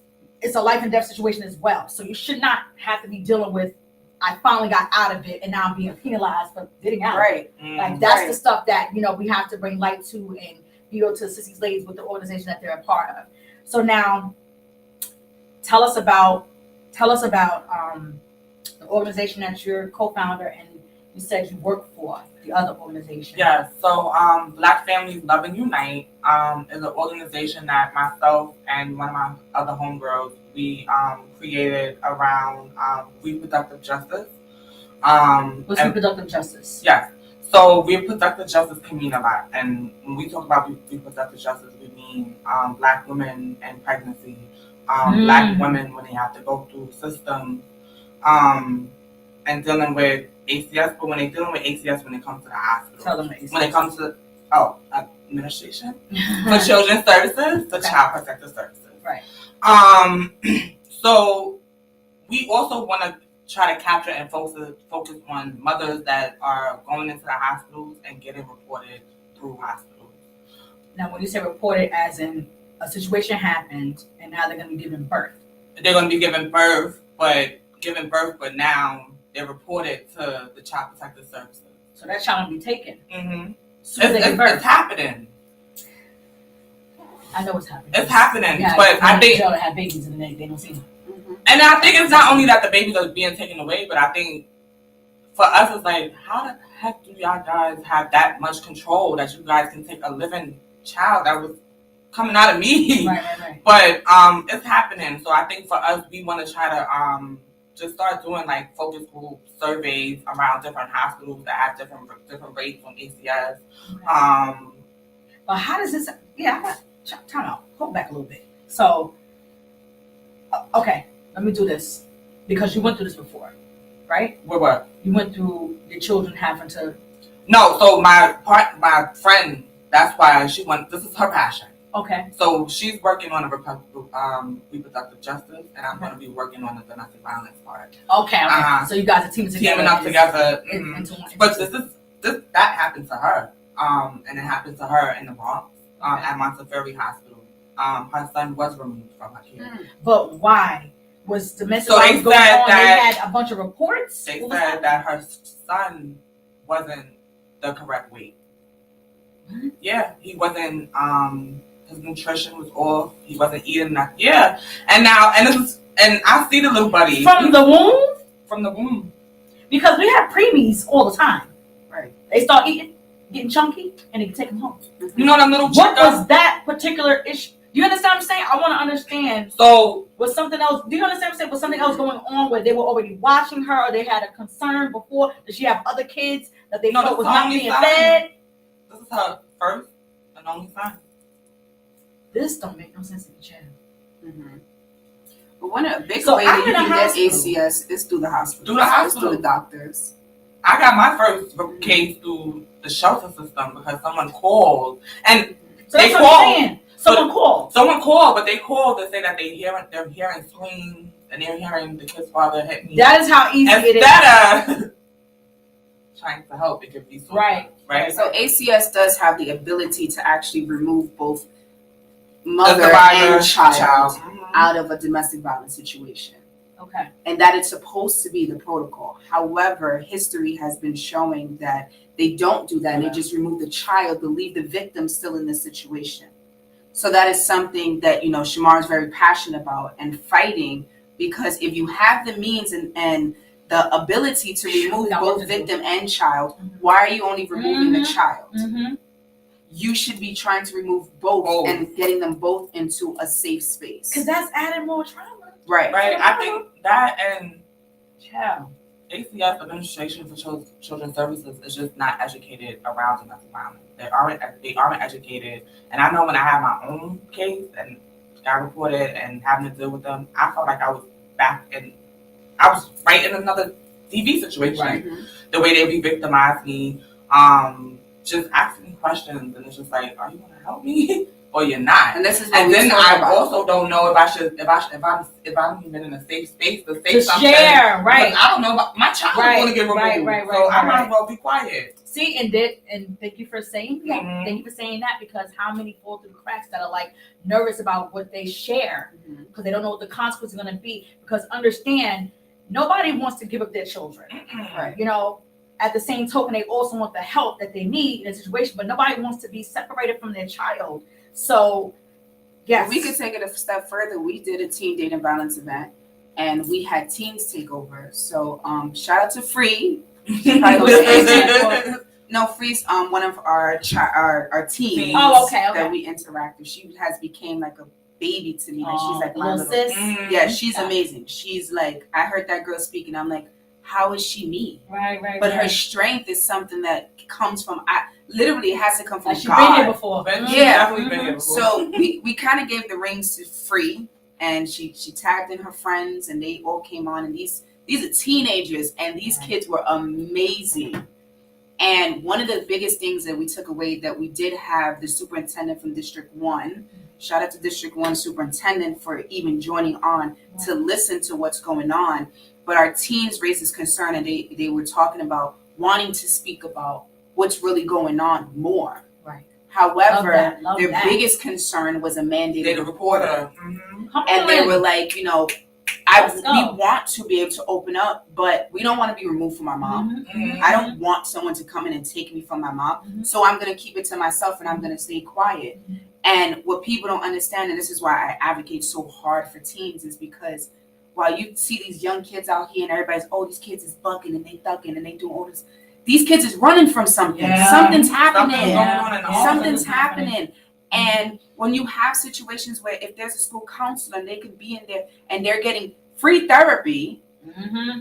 it's a life and death situation as well. So you should not have to be dealing with, I finally got out of it and now I'm being penalized for getting out. Right. Like that's the stuff that, you know, we have to bring light to and be able to assist these ladies with the organization that they're a part of. So now tell us about the organization that you're co-founder and you said you work for, the other organization. Yeah, so Black Families Love and Unite is an organization that myself and one of my other homegirls, we created around reproductive justice. What's reproductive justice? Yes. So reproductive justice can mean a lot. And when we talk about reproductive justice, we mean Black women and pregnancy, Black women when they have to go through systems, and dealing with ACS, but when they're dealing with ACS when it comes to the hospital. Tell them ACS. When it comes to, administration for children's services, the Child Protective Services. Right. So we also want to try to capture and focus on mothers that are going into the hospitals and getting reported through hospitals. Now, when you say reported, as in a situation happened and now they're going to be giving birth. They're going to be giving birth, but now they're reported to the Child Protective Services. So that child will be taken. It's happening. I know it's happening. It's happening, yeah, but I think that have babies and they don't see them. And I think it's not only that the babies are being taken away, but I think for us it's like, how the heck do y'all guys have that much control that you guys can take a living child that was coming out of me? Right. But it's happening. So I think for us, we want to try to just start doing like focus group surveys around different hospitals that have different rates on ACS. Okay. But how does this? Yeah, I got time out. Hold back a little bit. So, okay, let me do this because you went through this before, right? What? You went through your children having to. No, so my friend, that's why she went. This is her passion. Okay. So she's working on a reproductive justice, and I'm going to be working on the domestic violence part. Okay. So you guys are teaming up together. But that happened to her, and it happened to her in the Bronx at Montefiore Hospital. Her son was removed from her care. But why? Was domestic violence going on? They had a bunch of reports. They said that her son wasn't the correct weight. What? Yeah, he wasn't. His nutrition was off. He wasn't eating enough. Yeah, and I see the little buddy from the womb. From the womb, because we have preemies all the time. Right. They start getting chunky, and they can take them home. You know them little. What was that particular issue? Do you understand what I'm saying? I want to understand. So was something else? Do you understand what I'm saying? Was something else going on where they were already watching her, or they had a concern before? Did she have other kids that they thought was not being fed? This is her first and only son. This don't make no sense to me, child. But one of the big ways that you can get ACS is through the hospital. Through the doctors. I got my first case through the shelter system because someone called and so they called. Someone called, but they called to say that they're hearing screams and they're hearing the kid's father hit me. That is how easy it is. Instead of trying to for help, it could be so Right. right. So ACS does have the ability to actually remove both mother survivor, and child Mhm. out of a domestic violence situation. Okay. And that it's supposed to be the protocol. However, history has been showing that they don't do that. And they just remove the child, but leave the victim still in the situation. So that is something that, Shamara is very passionate about and fighting, because if you have the means and the ability to remove both victim and child, why are you only removing the child? Mm-hmm. You should be trying to remove both and getting them both into a safe space. Because that's adding more trauma. Right. I think that and Child. ACS, Administration for Children's Services, is just not educated around domestic violence. They aren't educated. And I know when I had my own case and got reported and having to deal with them, I felt like I was right in another TV situation. Right. The way they re-victimized me, just asking questions, and it's just like, are you gonna help me or you're not? And this is and then I also don't know if I'm even in a safe space to say something. Share, right? I don't know about my child is going to get removed, so I might as well be quiet. See, and thank you for saying that. Mm-hmm. Thank you for saying that, because how many fall through the cracks that are like nervous about what they share because they don't know what the consequences are going to be. Because understand, nobody wants to give up their children, Right. At the same token, they also want the help that they need in a situation, but nobody wants to be separated from their child. So, yes. We could take it a step further. We did a teen dating violence event, and we had teens take over. So, shout out to Free. No, Free's one of our teens that we interact with. She has became like a baby to me. Like she's like my little sis. Yeah, she's amazing. She's like, I heard that girl speak, and I'm like, how is she me? Right. But her strength is something that comes from literally it has to come from like she's God. been here before. Definitely been here before. So we kind of gave the rings to Free, and she tagged in her friends, and they all came on, and these are teenagers, and these kids were amazing. And one of the biggest things that we took away, that we did have the superintendent from District 1, shout out to District 1 superintendent for even joining on to listen to what's going on. But our teens raised this concern, and they were talking about wanting to speak about what's really going on more. Right. However, Love their that. biggest concern was a mandated reporter. And they were like, we want to be able to open up, but we don't want to be removed from our mom. I don't want someone to come in and take me from my mom. So I'm going to keep it to myself, and I'm going to stay quiet. And what people don't understand, and this is why I advocate so hard for teens, is because while you see these young kids out here and everybody's, these kids is bucking and they thugging and they doing all this, these kids is running from something. Yeah. Something's happening. Something's happening. And when you have situations where if there's a school counselor and they could be in there and they're getting free therapy,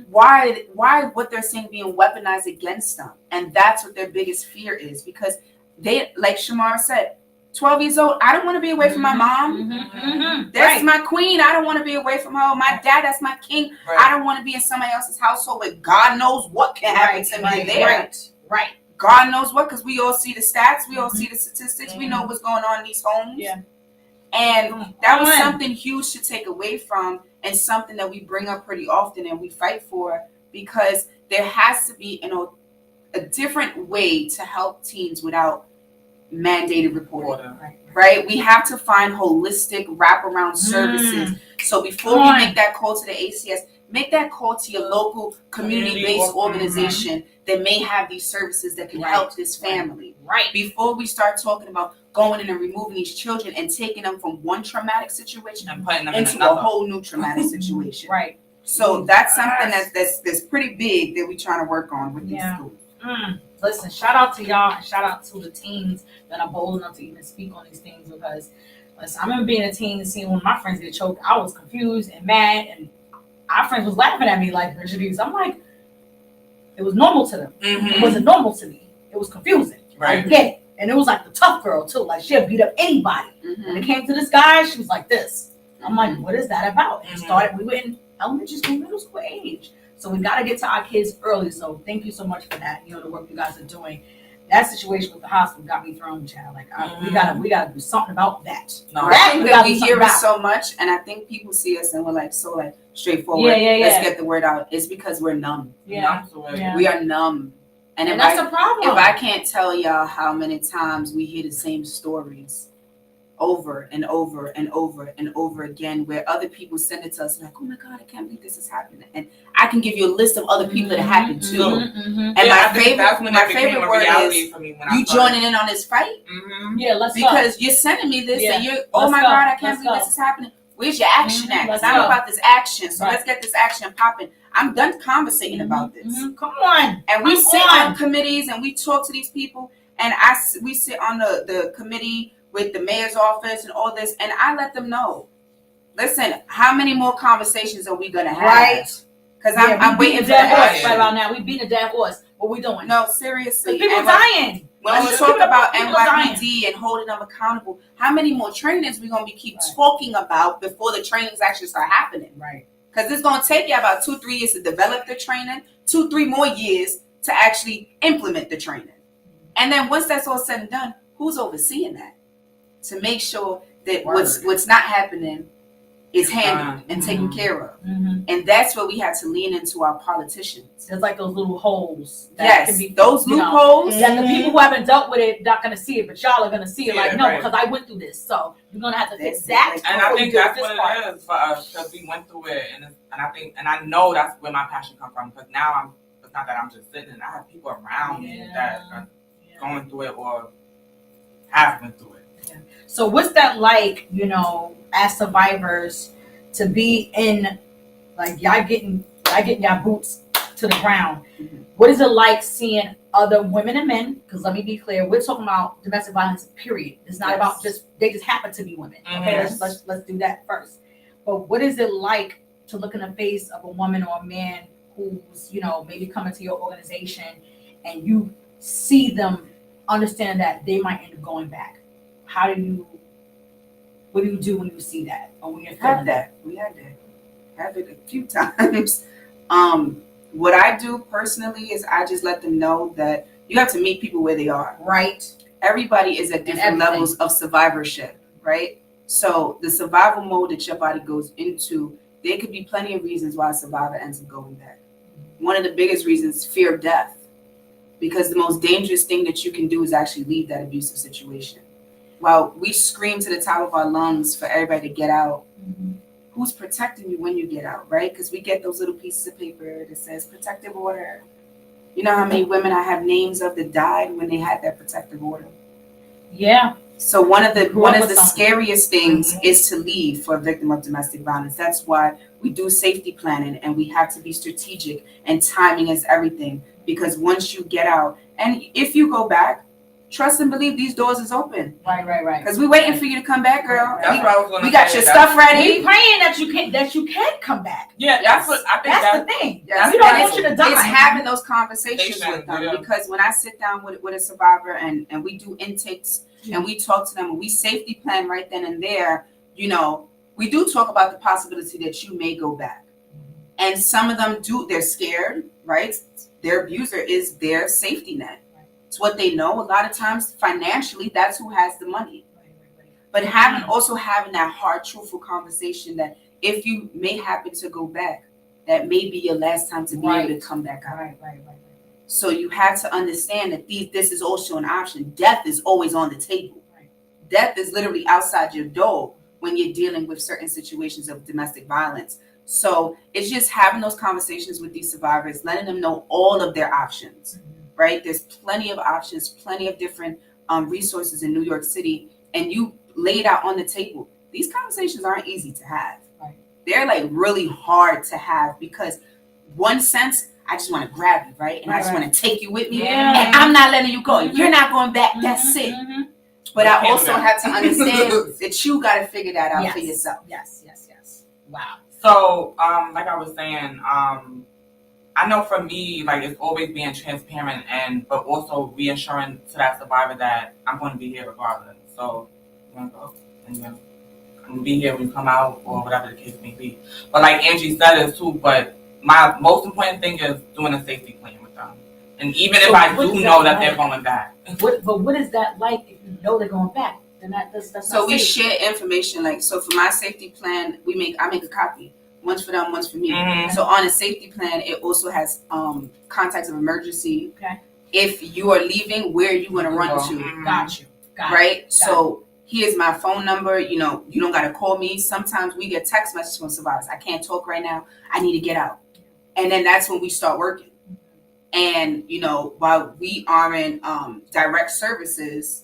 why what they're saying being weaponized against them? And that's what their biggest fear is, because they, like Shamara said, 12 years old, I don't want to be away from my mom. That's my queen. I don't want to be away from her. My dad, that's my king. I don't want to be in somebody else's household where God knows what can happen to me there. Right. God knows what, because we all see the stats. We all see the statistics. We know what's going on in these homes. Yeah. And that was something huge to take away from, and something that we bring up pretty often and we fight for, because there has to be, a different way to help teens without mandated reporting. Right? We have to find holistic wraparound services. So before you make that call to the ACS, make that call to your local community-based organization that may have these services that can help this family. Right. Before we start talking about going in and removing these children and taking them from one traumatic situation and putting them into a whole new traumatic situation. Right. So that's something that's pretty big that we're trying to work on with these schools. Listen, shout out to y'all, and shout out to the teens that are bold enough to even speak on these things, because listen, I remember being a teen and seeing one of my friends get choked. I was confused and mad, and our friends was laughing at me like, I'm like, it was normal to them. It wasn't normal to me. It was confusing. I get it. And it was like the tough girl too. Like she'll beat up anybody. When it came to this guy, she was like this. I'm like, what is that about? And we were in elementary school, middle school age. So we got to get to our kids early. So thank you so much for that. The work you guys are doing. That situation with the hospital got me thrown, child. Like we gotta do something about that. I think that we hear it so much, and I think people see us and we're like so straightforward. Let's get the word out. It's because we're numb. Yeah. We are numb. And that's a problem. If I can't tell y'all how many times we hear the same stories over and over and over and over again, where other people send it to us like, oh my God, I can't believe this is happening. And I can give you a list of other people that happened too. And my favorite word is for me when you joining in on this fight. Yeah, let's because you're sending me this and you're, oh my God, I can't believe this is happening. Where's your action at? Because I'm about this action. So let's get this action popping. I'm done conversating about this. Come on. And we sit on committees and we talk to these people. And we sit on the committee with the mayor's office and all this. And I let them know, listen, how many more conversations are we going to have? Right. Because I'm waiting for the action. Right about now. We beat a dead horse. What we doing? No, seriously. People dying. When we talk about NYPD and holding them accountable, how many more trainings we going to keep talking about before the trainings actually start happening? Right. Because it's going to take you about 2-3 years to develop the training, 2-3 more years to actually implement the training. And then once that's all said and done, who's overseeing that? To make sure that what's not happening is handled and taken care of. And that's where we have to lean into our politicians. There's like those little holes. That can be, those loopholes. That the people who haven't dealt with it not going to see it, but y'all are going to see it. Because I went through this. So you're going to have to fix that. And I think that's what it is for us, because we went through it. And I know that's where my passion comes from, because now it's not that I'm just sitting and I have people around me that are going through it or have been through it. Yeah. So what's that like, as survivors, to be in, like, y'all getting y'all boots to the ground? What is it like seeing other women and men? Because let me be clear, we're talking about domestic violence, period. It's not about they just happen to be women. Okay, let's do that first. But what is it like to look in the face of a woman or a man who's, maybe coming to your organization and you see them understand that they might end up going back? What do you do when you see that, or when you're feeling that? We had that. Have it a few times. What I do personally is I just let them know that you have to meet people where they are. Right. Everybody is at different levels of survivorship, right? So the survival mode that your body goes into, there could be plenty of reasons why a survivor ends up going back. One of the biggest reasons, fear of death. Because the most dangerous thing that you can do is actually leave that abusive situation. While we scream to the top of our lungs for everybody to get out, who's protecting you when you get out, right? Because we get those little pieces of paper that says protective order. You know how many women I have names of that died when they had that protective order? Yeah. So one of the scariest things is to leave for a victim of domestic violence. That's why we do safety planning, and we have to be strategic, and timing is everything. Because once you get out, and if you go back, trust and believe these doors is open. Right. Because we're waiting for you to come back, girl. That's what I was going to say. We got your stuff ready. We praying that you can come back. Yeah, that's what I think. That's the thing. Yes. We don't want you to die. It's having those conversations with them, because when I sit down with a survivor and we do intakes and we talk to them and we safety plan right then and there, we do talk about the possibility that you may go back. And some of them they're scared, right? Their abuser is their safety net. It's what they know. A lot of times, financially, that's who has the money. But having that hard, truthful conversation that if you may happen to go back, that may be your last time to be able to come back out. Right. So you have to understand that this is also an option. Death is always on the table. Right. Death is literally outside your door when you're dealing with certain situations of domestic violence. So it's just having those conversations with these survivors, letting them know all of their options. Right? There's plenty of options, plenty of different resources in New York City, and you lay it out on the table. These conversations aren't easy to have. Right. They're like really hard to have, because one sense, I just want to grab you, right? And I just want to take you with me, and I'm not letting you go. You're not going back. That's it. But I also have to understand that you got to figure that out for yourself. Yes. Wow. So, like I was saying, I know for me, like, it's always being transparent but also reassuring to that survivor that I'm going to be here regardless. So, you're going to go, and I'm going to be here when you come out, or whatever the case may be. But like Angie said it too, but my most important thing is doing a safety plan with them. And even if I do know that they're going back. But what is that like if you know they're going back? Then that's so we share information. Like, so for my safety plan, I make a copy. One's for them, one's for me. So on a safety plan, it also has contacts of emergency if you are leaving, where are you going to run to? Got you. Right? So here's my phone number. You know, you don't got to call me. Sometimes we get text messages from survivors. I can't talk right now. I need to get out. And then that's when we start working. And, you know, while we are in direct services,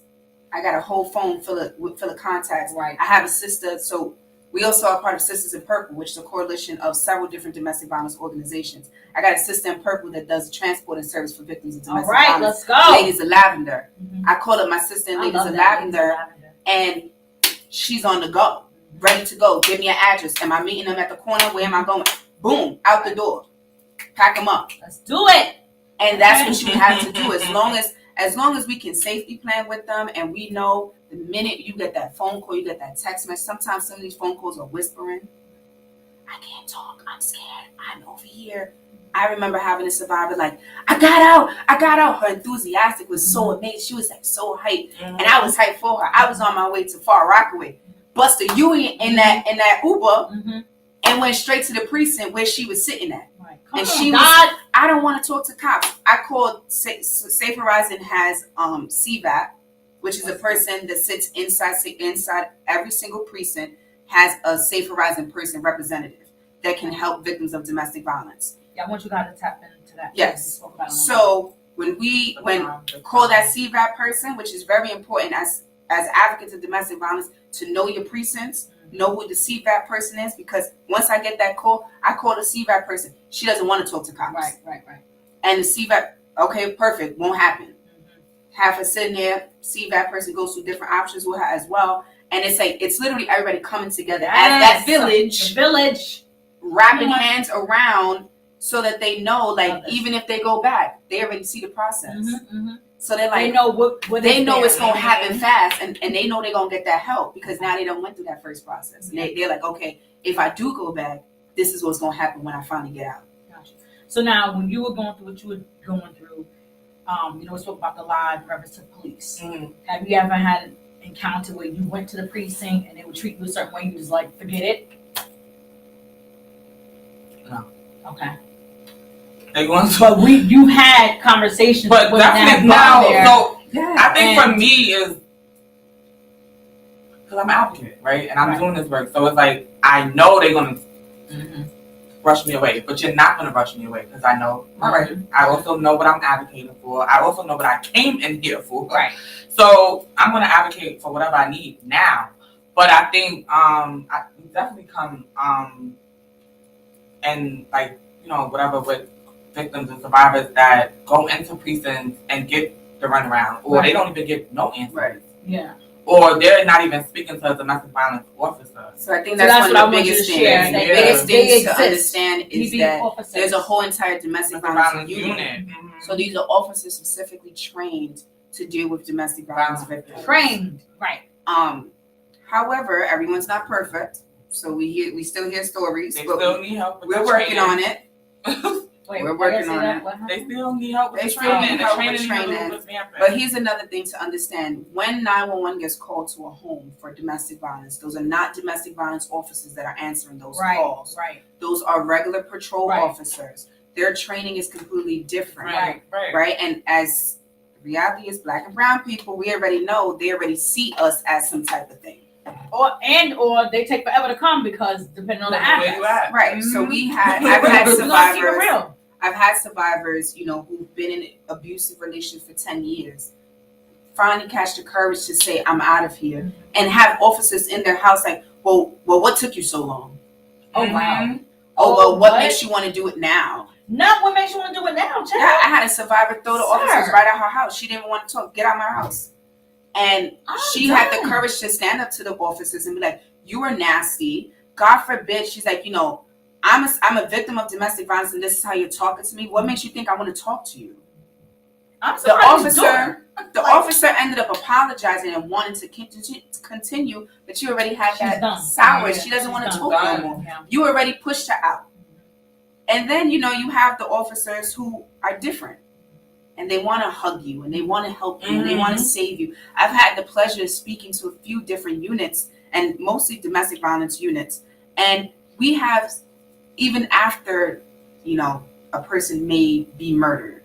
I got a whole phone full of contacts. Right. I have a sister. So we also are part of Sisters in Purple, which is a coalition of several different domestic violence organizations. I got a sister in Purple that does transport and service for victims of domestic violence. All right, let's go. Ladies of Lavender. I called up my sister in Ladies of Lavender, and she's on the go, ready to go. Give me an address. Am I meeting them at the corner? Where am I going? Boom, out the door. Pack them up. Let's do it. And that's what you have to do. As long as we can safety plan with them, and we know the minute you get that phone call, you get that text message. Sometimes some of these phone calls are whispering. I can't talk. I'm scared. I'm over here. I remember having a survivor like, I got out. Her enthusiastic was so amazed. She was like so hyped. And I was hyped for her. I was on my way to Far Rockaway. Busted you in that Uber and went straight to the precinct where she was sitting at. Right. And she was, I don't want to talk to cops. I called Safe Horizon has CVAP, which is a person that sits inside every single precinct, has a Safe Horizon person representative that can help victims of domestic violence. Yeah, I want you guys to tap into that. Yes. So when call that CVAP person, which is very important as advocates of domestic violence, to know your precincts, know who the CVAP person is, because once I get that call, I call the CVAP person. She doesn't want to talk to cops. Right. And the CVAP, okay, perfect, won't happen. Have her sitting there, CVAP person goes through different options with her as well. And it's literally everybody coming together as that village, wrapping hands around so that they know, like, even if they go back, they already see the process. So they're like, they know what they know it's going to happen fast, and they know they're going to get that help because now they don't went through that first process. And they're like, okay, if I do go back, this is what's going to happen when I finally get out. Gotcha. So now, when you were going through what you were going through, we spoke about the law in reference to police. Have you ever had an encounter where you went to the precinct and they would treat you a certain way, you was like, forget it? No. Okay. But you had conversations, but with definitely now. So I think for me is because I'm an advocate, right? And I'm doing this work, so it's like I know they're gonna brush me away, but you're not gonna brush me away because I know my right. I also know what I'm advocating for. I also know what I came in here for. Right. So I'm gonna advocate for whatever I need now. But I think I definitely come and like whatever with victims and survivors that go into precincts and get the runaround, or they don't even get no answers. Right. Yeah. Or they're not even speaking to a domestic violence officer. So I think that's one of the biggest things. The biggest things to understand is that there's a whole entire domestic violence unit. So these are officers specifically trained to deal with domestic violence victims. Trained, right. However, everyone's not perfect. So we still hear stories. They still need help. We're working on it. Wait, we're working on it. They still need help with the training. But here's another thing to understand. When 911 gets called to a home for domestic violence, those are not domestic violence officers that are answering those calls. Right. Those are regular patrol officers. Their training is completely different. Right. And as the reality is, Black and brown people, we already know, they already see us as some type of thing. Or they take forever to come because depending on the address. Right. So I've had survivors, who've been in abusive relationships for 10 years, finally catch the courage to say, I'm out of here, and have officers in their house like, well, what took you so long? Oh, wow. Oh, well, what makes you want to do it now? Not what makes you want to do it now, Jack. Yeah, I had a survivor throw the officers right at her house. She didn't want to talk. Get out of my house. And she had the courage to stand up to the officers and be like, you are nasty. God forbid. She's like, I'm a victim of domestic violence and this is how you're talking to me. What makes you think I want to talk to you? The officer ended up apologizing and wanting to continue, but you already had that sour. She doesn't want to talk no more. Yeah. You already pushed her out. And then, you have the officers who are different. And they want to hug you, and they want to help you, and they want to save you. I've had the pleasure of speaking to a few different units, and mostly domestic violence units. And we have, even after, a person may be murdered,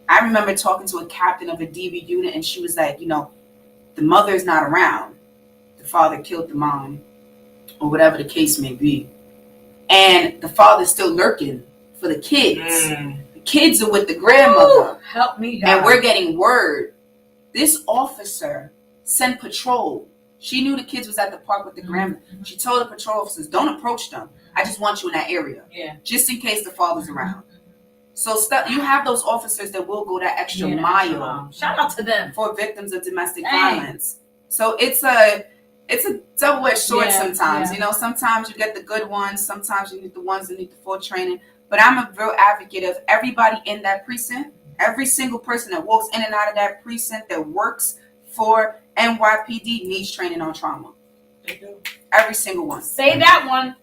I remember talking to a captain of a DV unit, and she was like, the mother's not around. The father killed the mom, or whatever the case may be. And the father's still lurking for the kids. The kids are with the grandmother. Ooh, help me, God. And we're getting word. This officer sent patrol. She knew the kids was at the park with the grandma. She told the patrol officers, don't approach them. I just want you in that area. Yeah. Just in case the father's around. So you have those officers that will go that extra mile. Shout out to them. For victims of domestic violence. So it's a double-edged sword sometimes. Yeah. Sometimes you get the good ones. Sometimes you need the ones that need the full training. But I'm a real advocate of everybody in that precinct. Every single person that walks in and out of that precinct that works for NYPD needs training on trauma. They do. Every single one. Say that one.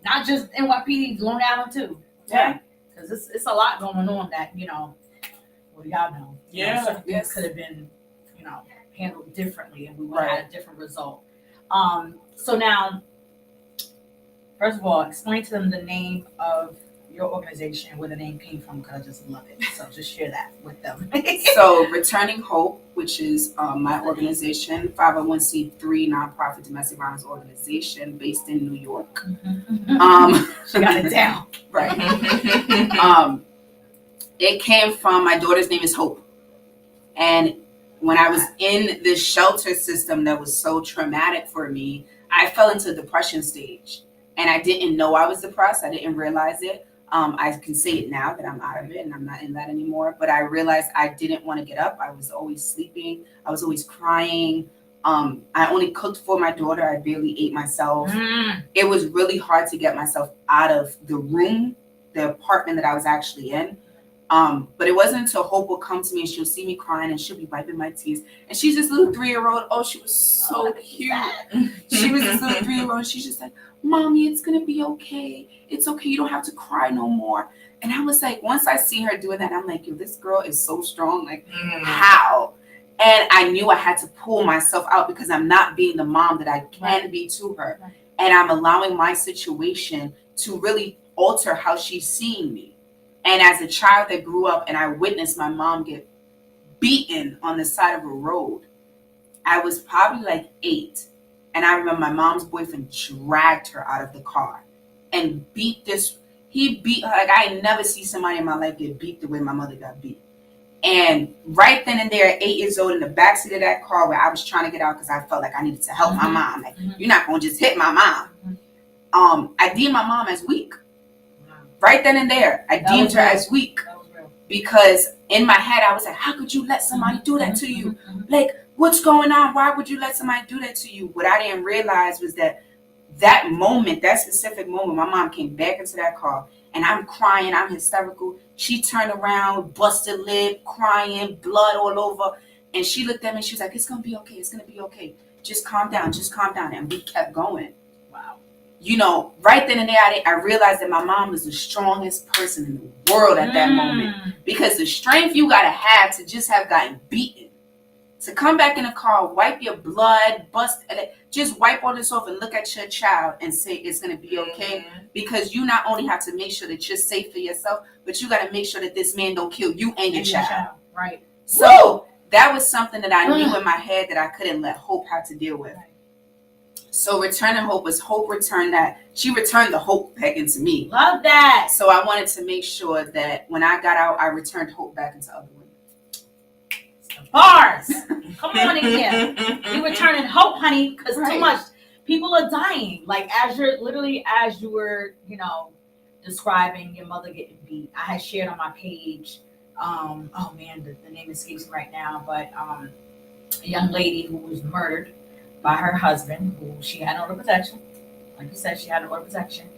Not just NYPD, Long Island too. Yeah. Because it's a lot going on that, y'all know. Yeah. Certain things could have been, handled differently and we would have had a different result. So now, first of all, explain to them the name of your organization, where the name came from, because I just love it. So just share that with them. So Returning Hope, which is my organization, 501c3 nonprofit domestic violence organization based in New York. She got it down. Right. It came from, my daughter's name is Hope. And when I was in this shelter system that was so traumatic for me, I fell into a depression stage. And I didn't know I was depressed. I didn't realize it. I can say it now that I'm out of it and I'm not in that anymore. But I realized I didn't want to get up. I was always sleeping. I was always crying. I only cooked for my daughter. I barely ate myself. It was really hard to get myself out of the room, the apartment that I was actually in. But it wasn't until Hope would come to me and she'll see me crying and she'll be wiping my tears. And she's this little 3-year-old. Oh, she was so cute. She was this little 3-year-old. And she's just like, Mommy, it's going to be okay. It's okay. You don't have to cry no more. And I was like, once I see her doing that, I'm like, yo, this girl is so strong. Like, how? And I knew I had to pull myself out because I'm not being the mom that I can be to her. And I'm allowing my situation to really alter how she's seeing me. And as a child that grew up and I witnessed my mom get beaten on the side of a road, I was probably like 8. And I remember my mom's boyfriend dragged her out of the car and he beat her. Like, I never see somebody in my life get beat the way my mother got beat. And right then and there, at 8 years old, in the backseat of that car where I was trying to get out because I felt like I needed to help my mom. Like, you're not going to just hit my mom. I deemed my mom as weak. Right then and there, I deemed her as weak. Because in my head, I was like, how could you let somebody do that to you? Like, what's going on? Why would you let somebody do that to you? What I didn't realize was that moment, that specific moment, my mom came back into that car and I'm crying, I'm hysterical. She turned around, busted lip, crying, blood all over. And she looked at me and she was like, it's going to be okay. It's going to be okay. Just calm down. Just calm down. And we kept going. Wow. Right then and there, I realized that my mom was the strongest person in the world at that moment. Because the strength you got to have to just have gotten beaten. To come back in the car, wipe your blood, just wipe all this off and look at your child and say it's going to be okay. Because you not only have to make sure that you're safe for yourself, but you got to make sure that this man don't kill you and your child. Right. So that was something that I knew in my head that I couldn't let Hope have to deal with. So Returning Hope was Hope returned that. She returned the hope back into me. Love that. So I wanted to make sure that when I got out, I returned hope back into other women. Bars. Come on in here. You returning hope, honey, because too much. People are dying. Like, as you were, describing your mother getting beat. I had shared on my page, the name escapes me right now, but a young lady who was murdered by her husband, who she had no order of protection. Like you said, she had no order of protection.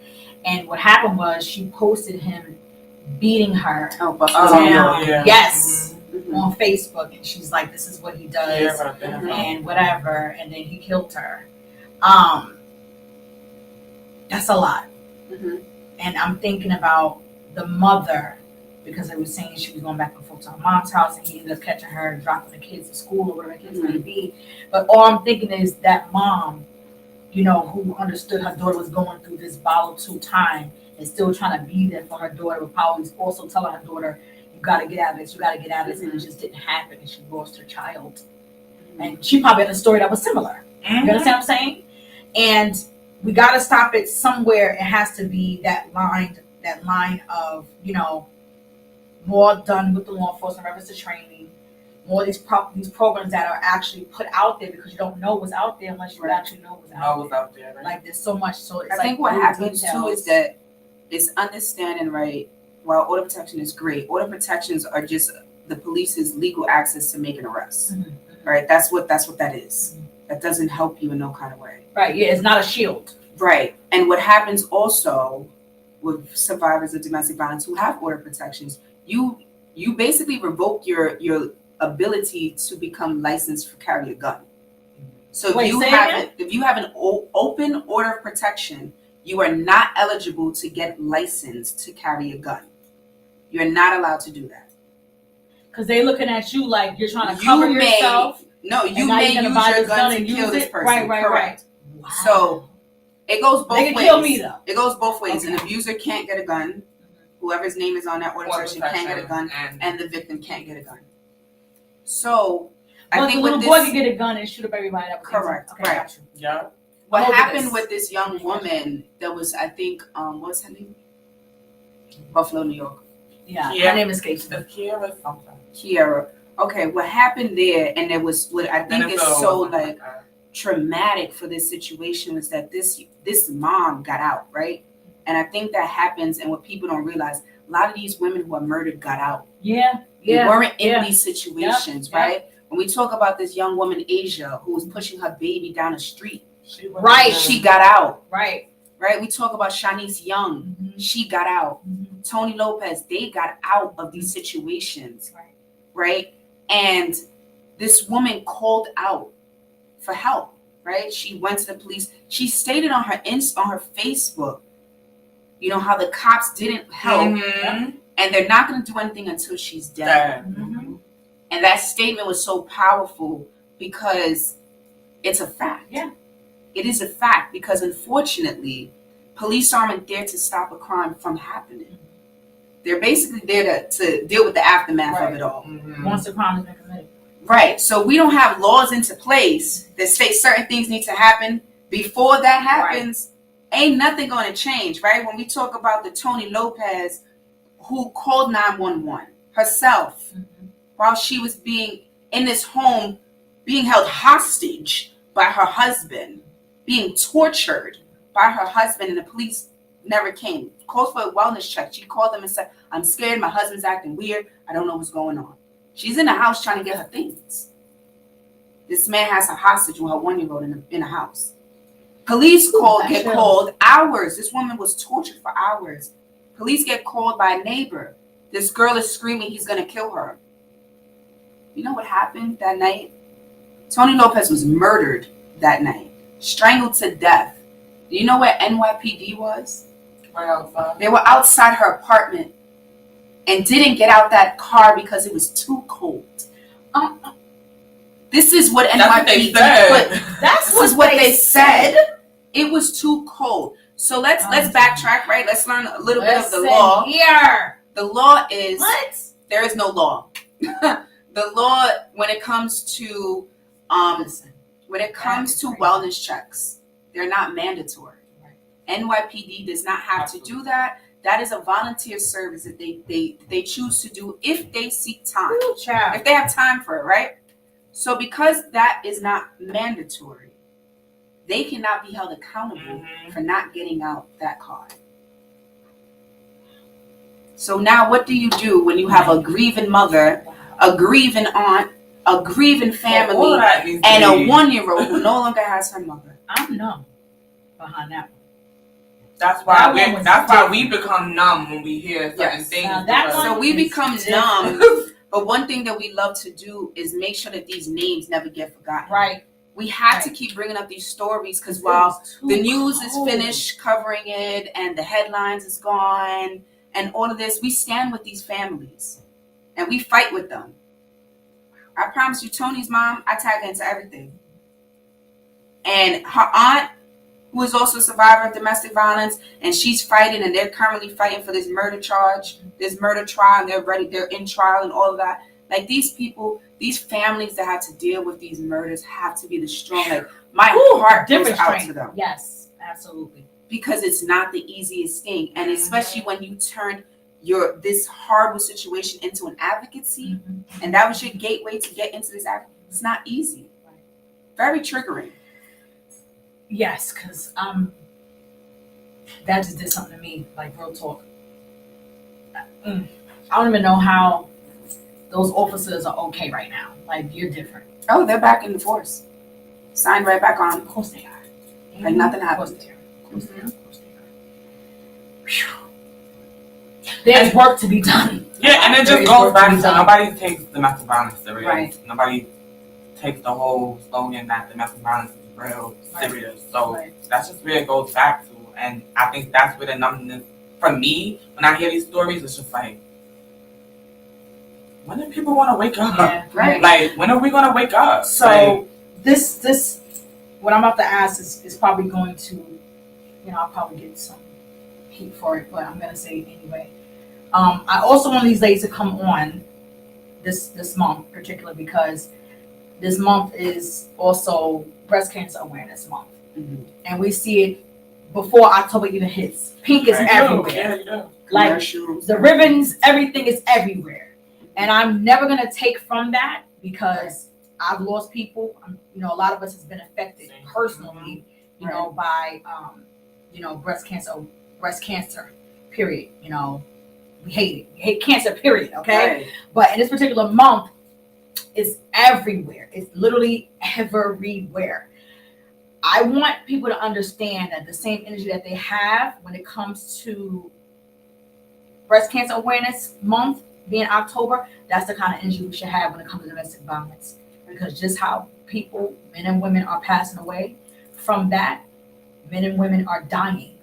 And what happened was she posted him beating her down. Yes. On Facebook, and she's like, this is what he does, and whatever, and then he killed her. That's a lot. And I'm thinking about the mother, because I was saying she was going back and forth to her mom's house, and he ended up catching her and dropping the kids to school or whatever the kids may be. But all I'm thinking is that mom, who understood her daughter was going through this volatile time and still trying to be there for her daughter, but probably also telling her daughter, got to get out of this. You got to get out of this. And it just didn't happen. And she lost her child. And she probably had a story that was similar. You understand what I'm saying? And we got to stop it somewhere. It has to be that line of, more done with the law enforcement reference to training, more these programs that are actually put out there, because you don't know what's out there unless you actually know what's out there. Right? Like there's so much. So it's I think what happens too is that it's understanding, right? While order protection is great, order protections are just the police's legal access to make an arrest. Right? That's what that is. That doesn't help you in no kind of way. Right. Yeah, it's not a shield. Right. And what happens also with survivors of domestic violence who have order protections, you basically revoke your ability to become licensed to carry a gun. So if you have an open order of protection, you are not eligible to get licensed to carry a gun. You're not allowed to do that. Because they're looking at you like you're trying to cover yourself. No, you may use your gun to kill this person. Right. Wow. So it goes both ways. They can kill me though. It goes both ways. Okay. An abuser can't get a gun. Whoever's name is on that order protection can't get a gun, and the victim can't get a gun. So I think the little boy can get a gun and shoot up everybody. That was correct. Okay, right. Got you. Yeah. What happened with this young woman that was, I think, what's her name? Buffalo, New York. Yeah. Her name is Casey. Kiara something. Kiara. Okay, what happened there, and it was what I think is so like traumatic for this situation was that this mom got out, right? And I think that happens, and what people don't realize, a lot of these women who are murdered got out. Yeah. They weren't in these situations, right? When we talk about this young woman, Asia, who was pushing her baby down the street, she got out. Right. We talk about Shanice Young, she got out. Tony Lopez, they got out of these situations, right? And this woman called out for help, right? She went to the police. She stated on her Facebook, how the cops didn't help, and they're not going to do anything until she's dead. And that statement was so powerful because it's a fact. Yeah, it is a fact because unfortunately, police aren't there to stop a crime from happening. They're basically there to deal with the aftermath of it all. Once the crime has been committed. Right. So we don't have laws into place that say certain things need to happen before that happens. Ain't nothing going to change, right? When we talk about the Tony Lopez who called 911 herself while she was being in this home, being held hostage by her husband, being tortured by her husband, and the police never came. Called for a wellness check. She called them and said, I'm scared. My husband's acting weird. I don't know what's going on. She's in the house trying to get her things. This man has a hostage with her 1-year-old in the house. Police get called hours. This woman was tortured for hours. Police get called by a neighbor. This girl is screaming he's going to kill her. You know what happened that night? Tony Lopez was murdered that night. Strangled to death. Do you know where NYPD was? Right outside. They were outside her apartment and didn't get out that car because it was too cold. This is what NYPD put. That's what they said. It was too cold. So let's backtrack, right? Let's learn a little bit of the law. Here. The law is what? There is no law. The law when it comes to wellness checks, they're not mandatory. NYPD does not have to do that. That is a volunteer service that they choose to do if they seek time. If they have time for it, right? So because that is not mandatory, they cannot be held accountable for not getting out that car. So now what do you do when you have a grieving mother, a grieving aunt, a grieving family, and a 1-year-old who no longer has her mother? I'm numb behind that one. That's why we become numb when we hear certain things. So we become numb. But one thing that we love to do is make sure that these names never get forgotten. Right. We have to keep bringing up these stories because while the news is finished covering it and the headlines is gone and all of this, we stand with these families and we fight with them. I promise you, Tony's mom, I tag her into everything. And her aunt, who is also a survivor of domestic violence, and she's fighting, and they're currently fighting for this murder charge, this murder trial, and they're in trial and all of that. Like, these people, these families that have to deal with these murders have to be the strong. Like, my heart goes out to them. Yes, absolutely. Because it's not the easiest thing, and especially when you turn this horrible situation into an advocacy, and that was your gateway to get into this advocacy. It's not easy. Very triggering. Yes, because that just did something to me, like real talk. I don't even know how those officers are okay right now. Like, you're different. Oh, they're back in the force. Signed right back on. Of course they are. Like nothing happened. Of course they are. Whew. There's work to be done. Yeah, and it just goes back to nobody takes domestic violence serious. Right. Nobody takes the whole slogan that domestic violence is real serious. So that's just where it goes back to. And I think that's where the numbness, for me, when I hear these stories, it's just like, when do people want to wake up? Yeah, right. Like, when are we going to wake up? So like, this, what I'm about to ask is probably going to, I'll probably get some heat for it, but I'm going to say it anyway. I also want these ladies to come on this month, particularly because this month is also Breast Cancer Awareness Month. And we see it before October even hits. Pink is everywhere. Yeah. Like, the ribbons, everything is everywhere. And I'm never going to take from that because I've lost people. A lot of us has been affected personally, by, breast cancer, period. We hate it. We hate cancer, period. Okay. Right. But in this particular month, it's everywhere. It's literally everywhere. I want people to understand that the same energy that they have when it comes to Breast Cancer Awareness Month being October, that's the kind of energy we should have when it comes to domestic violence. Because just how people, men and women, are passing away from that, men and women are dying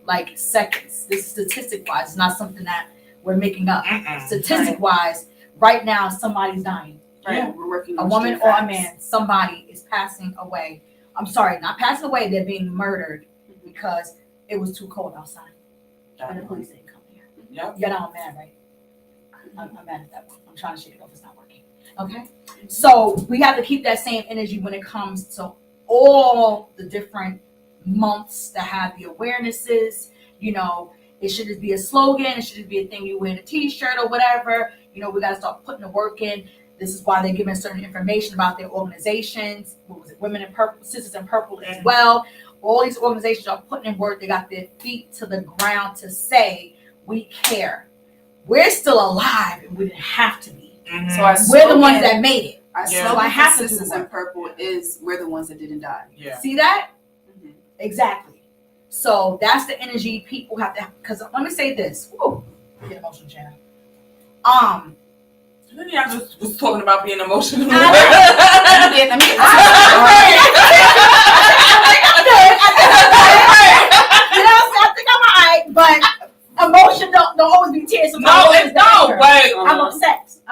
like seconds. This is statistic-wise. It's not something that we're making up. Statistic-wise, right now, somebody's dying. Right. Yeah. We're working a on woman or a man, somebody is passing away. I'm sorry, not passing away, they're being murdered because it was too cold outside. And the police didn't come here. Yep. Yeah, no, I'm mad, right? I'm mad at that one. I'm trying to shake it off. It's not working. Okay? So we have to keep that same energy when it comes to all the different months that have the awarenesses. It should just be a slogan. It should just be a thing you wear in a t-shirt or whatever. We got to start putting the work in. This is why they're giving certain information about their organizations. What was it? Women in Purple, Sisters in Purple as well. All these organizations are putting in work. They got their feet to the ground to say, we care. We're still alive and we didn't have to be. So we're the ones that made it. So I have to. Sisters in Purple is we're the ones that didn't die. Yeah. See that? Exactly. So that's the energy people have to. Because let me say this. Woo, get emotional, Jenna. I just was talking about being emotional. I think I'm alright, but emotion don't always be tears. No, it's no. But I'm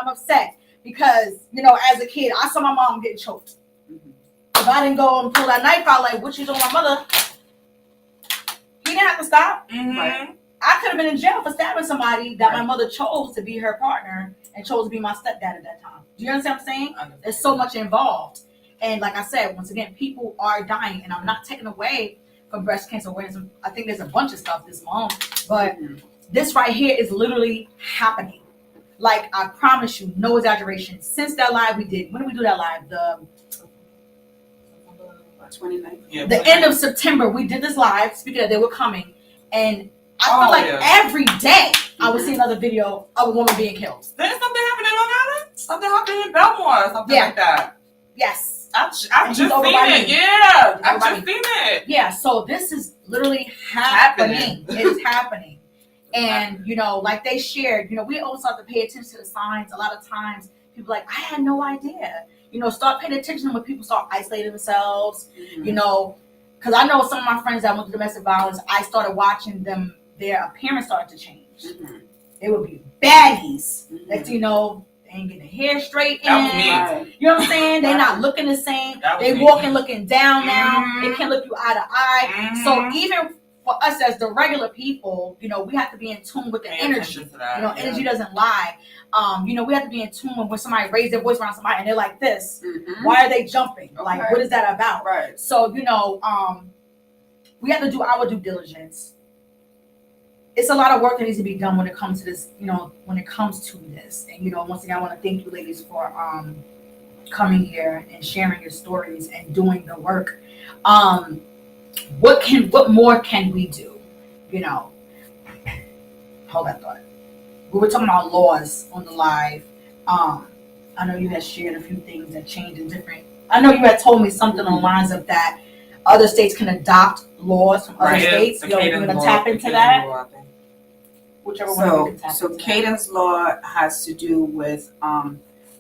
upset because as a kid, I saw my mom getting choked. If I didn't go and pull that knife out, like what you doing, my mother? He didn't have to stop. I could have been in jail for stabbing somebody that my mother chose to be her partner and chose to be my stepdad at that time. Do you understand what I'm saying? There's so much involved. And like I said, once again, people are dying, and I'm not taking away from breast cancer awareness. I think there's a bunch of stuff this month, but this right here is literally happening. Like, I promise you, no exaggeration. Since that live we did, when did we do that live? The 29th. Yeah, the end of September, we did this live, speaking of they were coming, and I feel like every day I would see another video of a woman being killed. There's something happening in Long Island? Something happening in Belmore or something like that. Yes. I've just seen it. Yeah. I've just seen it. Yeah, so this is literally happening. It is happening. And, like they shared, we also have to pay attention to the signs. A lot of times people are like, I had no idea. Start paying attention when people start isolating themselves, because I know some of my friends that went through domestic violence, I started watching them, their appearance started to change. They would be baddies. Next thing you know, they ain't getting their hair straightened. That was me. Right. You know what I'm saying? They're not looking the same. That was They me. walking looking down now. Mhm. They can't look you eye to eye. Mhm. So even for us as the regular people, you know, we have to be in tune with the Pay energy. attention to that, You know, yeah. energy doesn't lie. You know, we have to be in tune when somebody raises their voice around somebody and they're like this. Mhm. Why are they jumping? Like, Okay. what is that about? Right. So, you know, we have to do our due diligence. It's a lot of work that needs to be done when it comes to this, you know, when it comes to this. And, you know, once again, I want to thank you ladies for coming here and sharing your stories and doing the work. What more can we do? You know, hold that thought. We were talking about laws on the live. I know you had shared a few things that changed in different. I know you had told me something on the lines of that other states can adopt laws from other states. The Yo, we're Caden's gonna law, tap the into Caden's that. law, I think. Whichever one we can tap So into. Caden's law has to do with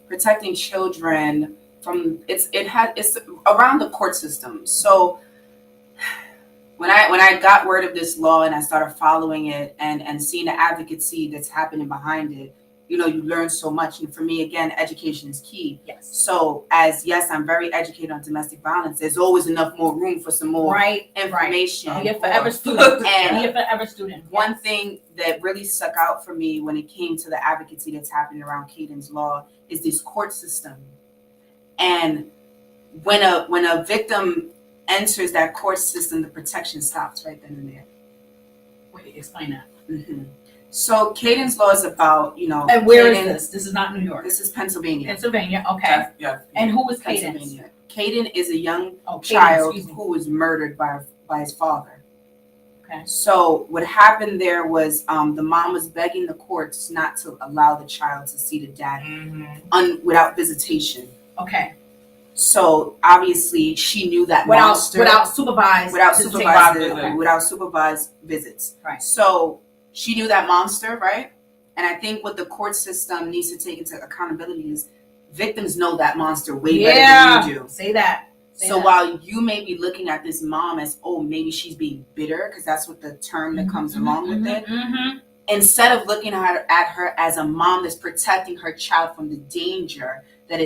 protecting children from it's around the court system. So when I got word of this law and I started following it and seeing the advocacy that's happening behind it, you know, you learn so much. And for me, again, education is key. Yes. So yes, I'm very educated on domestic violence. There's always enough more room for some more information. Be a forever student. And Be a forever student. one Yes. thing that really stuck out for me when it came to the advocacy that's happening around Caden's law is this court system. And when a victim enters that court system, the protection stops right then and there. Wait, explain that. Mm-hmm. So Caden's law is about, you know. And where is this? This is not New York. This is Pennsylvania. Pennsylvania. Okay. Yes. And who was Caden? Pennsylvania. Caden is a young Caden, child excuse me. who was murdered by his father. Okay. So what happened there was the mom was begging the courts not to allow the child to see the dad without visitation. Okay. So obviously she knew that monster without supervised visits. Right. So she knew that monster, right? And I think what the court system needs to take into accountability is victims know that monster way better than you do. Say that. So while you may be looking at this mom as, oh, maybe she's being bitter, because that's what the term that comes along with it. Mm-hmm. Instead of looking at her as a mom that's protecting her child from the danger that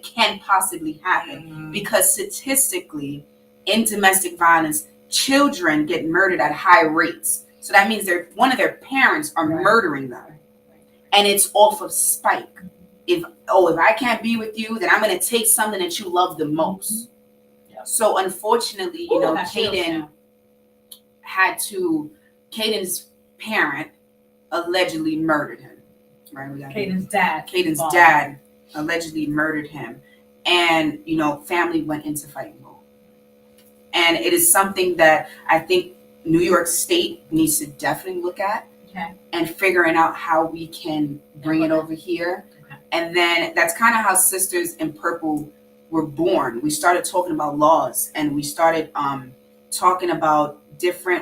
can possibly happen, because statistically, in domestic violence, children get murdered at high rates. So that means one of their parents are murdering them, and it's off of spite. If I can't be with you, then I'm going to take something that you love the most. So unfortunately, you know, Caden's parent allegedly murdered him. Right? Caden's dad. Dad allegedly murdered him. And, you know, family went into fighting mode. And it is something that I think New York State needs to definitely look at and figuring out how we can bring it over here. Okay. And then that's kind of how Sisters in Purple were born. We started talking about laws, and we started talking about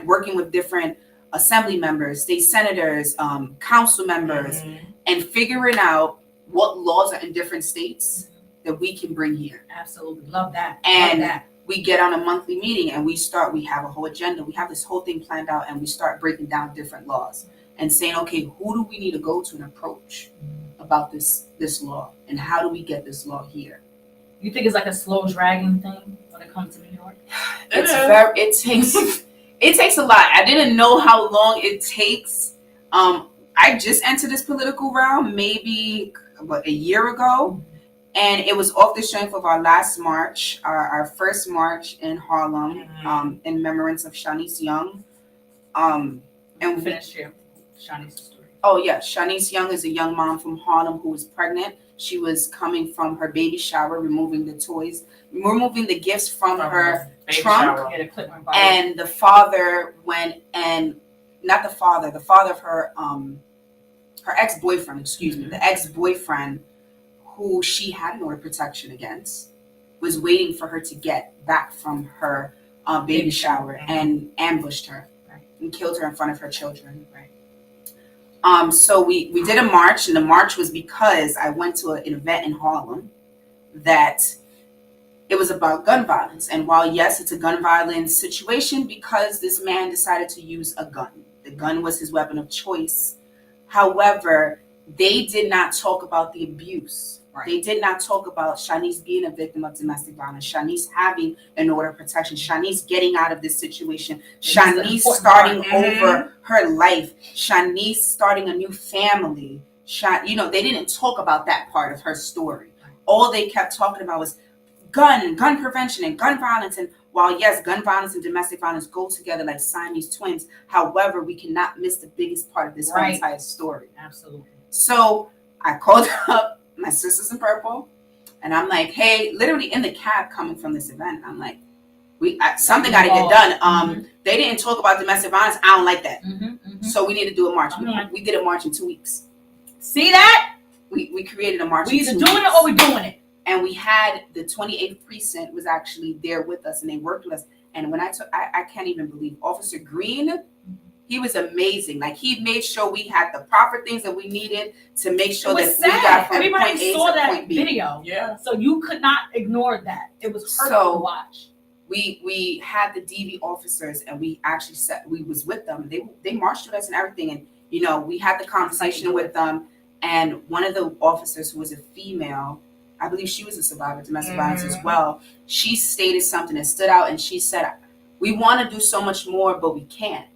working with different assembly members, state senators, council members, and figuring out what laws are in different states that we can bring here. Absolutely. Love that. And Love that. We get on a monthly meeting and we have a whole agenda. We have this whole thing planned out, and we start breaking down different laws and saying, okay, who do we need to go to and approach about this law, and how do we get this law here? You think it's like a slow dragging thing when it comes to New York? It takes a lot. I didn't know how long it takes. I just entered this political realm maybe a year ago, and it was off the strength of our last march, our first march in Harlem, in remembrance of Shanice Young. And we finished here. Shanice's story. Oh yeah, Shanice Young is a young mom from Harlem who was pregnant. She was coming from her baby shower, removing the gifts from her trunk. And the father went and the father of her ex-boyfriend, the ex-boyfriend who she had no protection against, was waiting for her to get back from her baby shower and ambushed her and killed her in front of her children. So we did a march, and the march was because I went to an event in Harlem that it was about gun violence. And while, yes, it's a gun violence situation because this man decided to use a gun. The gun was his weapon of choice. However, they did not talk about the abuse. Right. They did not talk about Shanice being a victim of domestic violence, Shanice having an order of protection, Shanice getting out of this situation, Shanice starting over her life, Shanice starting a new family. They didn't talk about that part of her story. All they kept talking about was gun prevention and gun violence. And while yes, gun violence and domestic violence go together like Siamese twins, however, we cannot miss the biggest part of this whole entire story. Absolutely. So I called up my sisters in purple, and I'm like, hey, literally in the cab coming from this event, I'm like, something got to get done. They didn't talk about domestic violence. I don't like that. So we need to do a march. We did a march in 2 weeks. See that? We created a march. We either doing it or we're doing it. And we had the 28th precinct was actually there with us, and they worked with us. And when I can't even believe Officer Green, he was amazing. Like, he made sure we had the proper things that we needed to make sure that we got from everybody point A saw to that point B. video. Yeah. So you could not ignore that. It was hurtful to watch. We had the DV officers, and we actually we was with them. They marched with us and everything, and we had the conversation with them. And one of the officers, who was a female, I believe she was a survivor of domestic violence as well, she stated something that stood out, and she said, we want to do so much more, but we can't.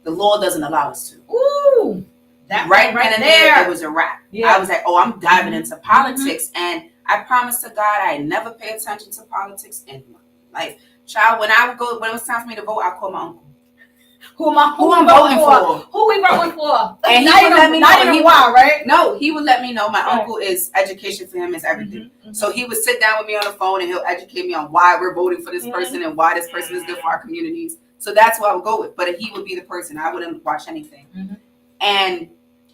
The law doesn't allow us to. Ooh, that right there, it was a wrap. Yeah. I was like, I'm diving into politics, and I promised to God I never pay attention to politics in my life. Child, when it was time for me to vote, I called my uncle. Who I'm voting for? Who we voting for? And he would let me know. Not even why, right? No, he would let me know. My uncle is education for him is everything. So he would sit down with me on the phone, and he'll educate me on why we're voting for this person and why this person is good for our communities. So that's what I would go with. But he would be the person. I wouldn't watch anything. And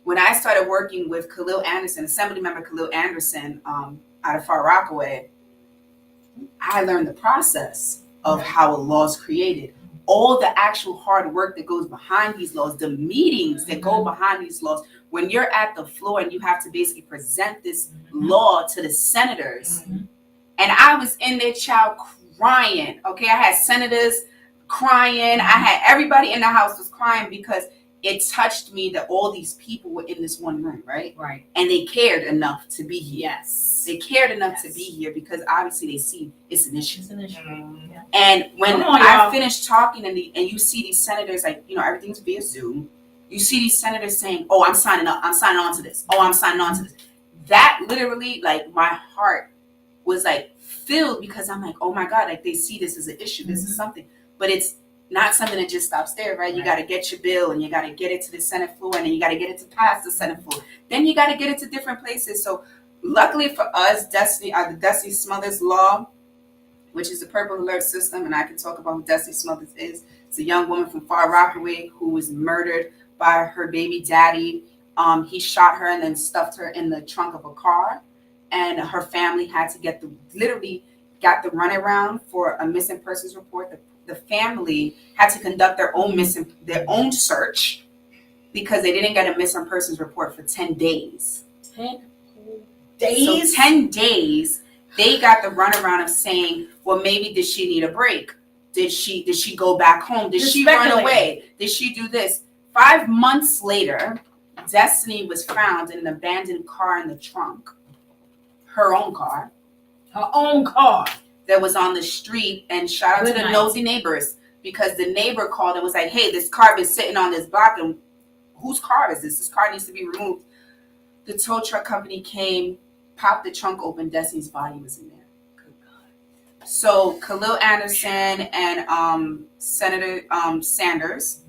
when I started working with Khalil Anderson, Assembly Member Khalil Anderson, out of Far Rockaway, I learned the process of how a law is created. All the actual hard work that goes behind these laws, the meetings that go behind these laws, when you're at the floor and you have to basically present this law to the senators. And I was in there, child, crying. Okay, I had senators crying. I had everybody in the house was crying because it touched me that all these people were in this one room, right? Right. And they cared enough to be here. Yes. They cared enough to be here because obviously they see it's an issue. It's an issue. And when I finished talking and you see these senators, like, everything's via Zoom. You see these senators saying, oh, I'm signing up. I'm signing on to this. Oh, I'm signing on to this. That literally, like, my heart was like filled because I'm like, oh my God, like they see this as an issue. This is something, but it's not something that just stops there, right? You got to get your bill and you got to get it to the Senate floor and then you got to get it to pass the Senate floor. Then you got to get it to different places. So luckily for us, the Destiny Smothers Law, which is the Purple Alert System, and I can talk about who Destiny Smothers is. It's a young woman from Far Rockaway who was murdered by her baby daddy. He shot her and then stuffed her in the trunk of a car, and her family had to got the runaround for a missing persons report. The family had to conduct their own search because they didn't get a missing persons report for 10 days. 10 days? So 10 days, they got the runaround of saying, well, maybe did she need a break? Did she go back home? Did she run away? Did she do this? 5 months later, Destiny was found in an abandoned car in the trunk. Her own car. Her own car. That was on the street, and shout out to the nosy neighbors, because the neighbor called and was like, hey, this car is sitting on this block, and whose car is this? This car needs to be removed. The tow truck company came, popped the trunk open, Destiny's body was in there. Good God. So Khalil Anderson and Senator Sanders,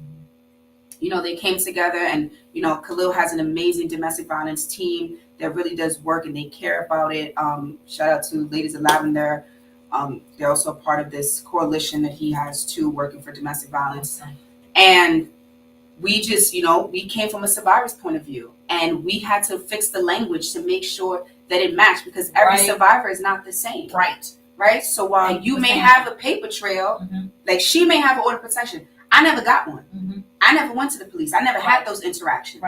they came together, and Khalil has an amazing domestic violence team that really does work and they care about it. Shout out to Ladies of Lavender. They're also a part of this coalition that he has too, working for domestic violence. And we just, we came from a survivor's point of view, and we had to fix the language to make sure that it matched, because every survivor is not the same. Right. So while you may have a paper trail, like she may have an order of protection, I never got one. I never went to the police. I never had those interactions.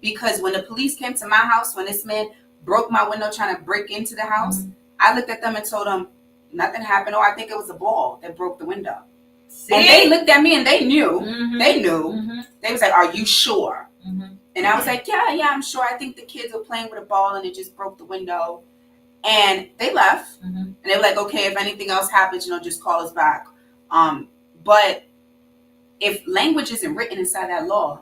Because when the police came to my house, when this man broke my window trying to break into the house, I looked at them and told them, nothing happened. Oh, I think it was a ball that broke the window. See? And they looked at me and they knew. They knew. They was like, are you sure? And And I was like, yeah, I'm sure. I think the kids were playing with a ball and it just broke the window. And they left. Mm-hmm. And they were like, okay, if anything else happens, just call us back. But if language isn't written inside that law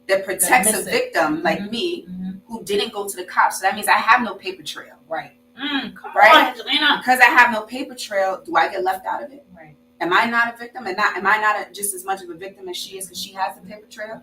that protects a victim like me who didn't go to the cops, so that means I have no paper trail. Right. Come Right? on, Angelina. Because I have no paper trail, do I get left out of it? Right. Am I not a victim? Am I not just as much of a victim as she is because she has the paper trail?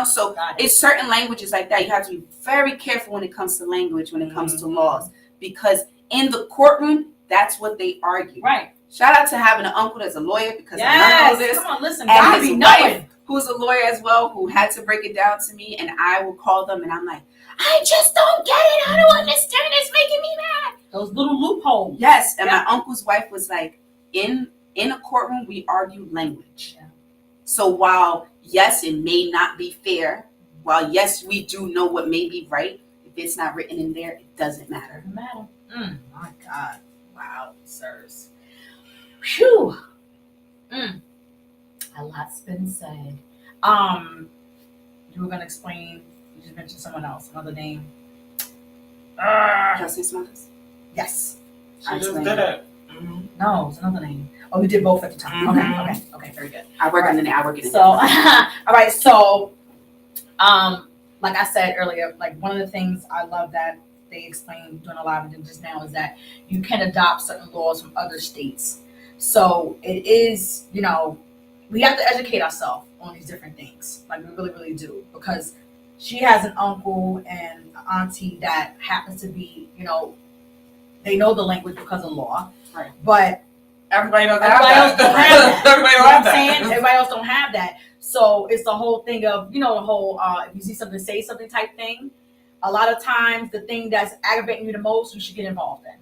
So it's certain languages like that. You have to be very careful when it comes to language, when it comes to laws, because in the courtroom, that's what they argue. Right. Shout out to having an uncle that's a lawyer because I know this. Come on, listen. And his wife, who's a lawyer as well, who had to break it down to me, and I will call them and I'm like, I just don't get it. I don't understand. It's making me mad. Those little loopholes. Yes. And my uncle's wife was like, in a courtroom, we argue language. Yeah. So while, yes, it may not be fair, while, yes, we do know what may be right, if it's not written in there, it doesn't matter. Doesn't matter. My God. Wow, sirs. Phew. A lot's been said. You were going to explain, you just mentioned someone else, another name. Justice Matters? Yes. She just did it. No, it's another name. Oh, you did both at the time. Okay, very good. I work in it. So, all right. So, like I said earlier, like one of the things I love that they explained during a live event just now is that you can adopt certain laws from other states. So it is, we have to educate ourselves on these different things. Like we really, really do, because she has an uncle and an auntie that happens to be, they know the language because of law, right? But everybody else don't have that. Everybody don't have that. Everybody else don't have that. So it's the whole thing of, the whole if you see something, say something type thing. A lot of times, the thing that's aggravating you the most, you should get involved in.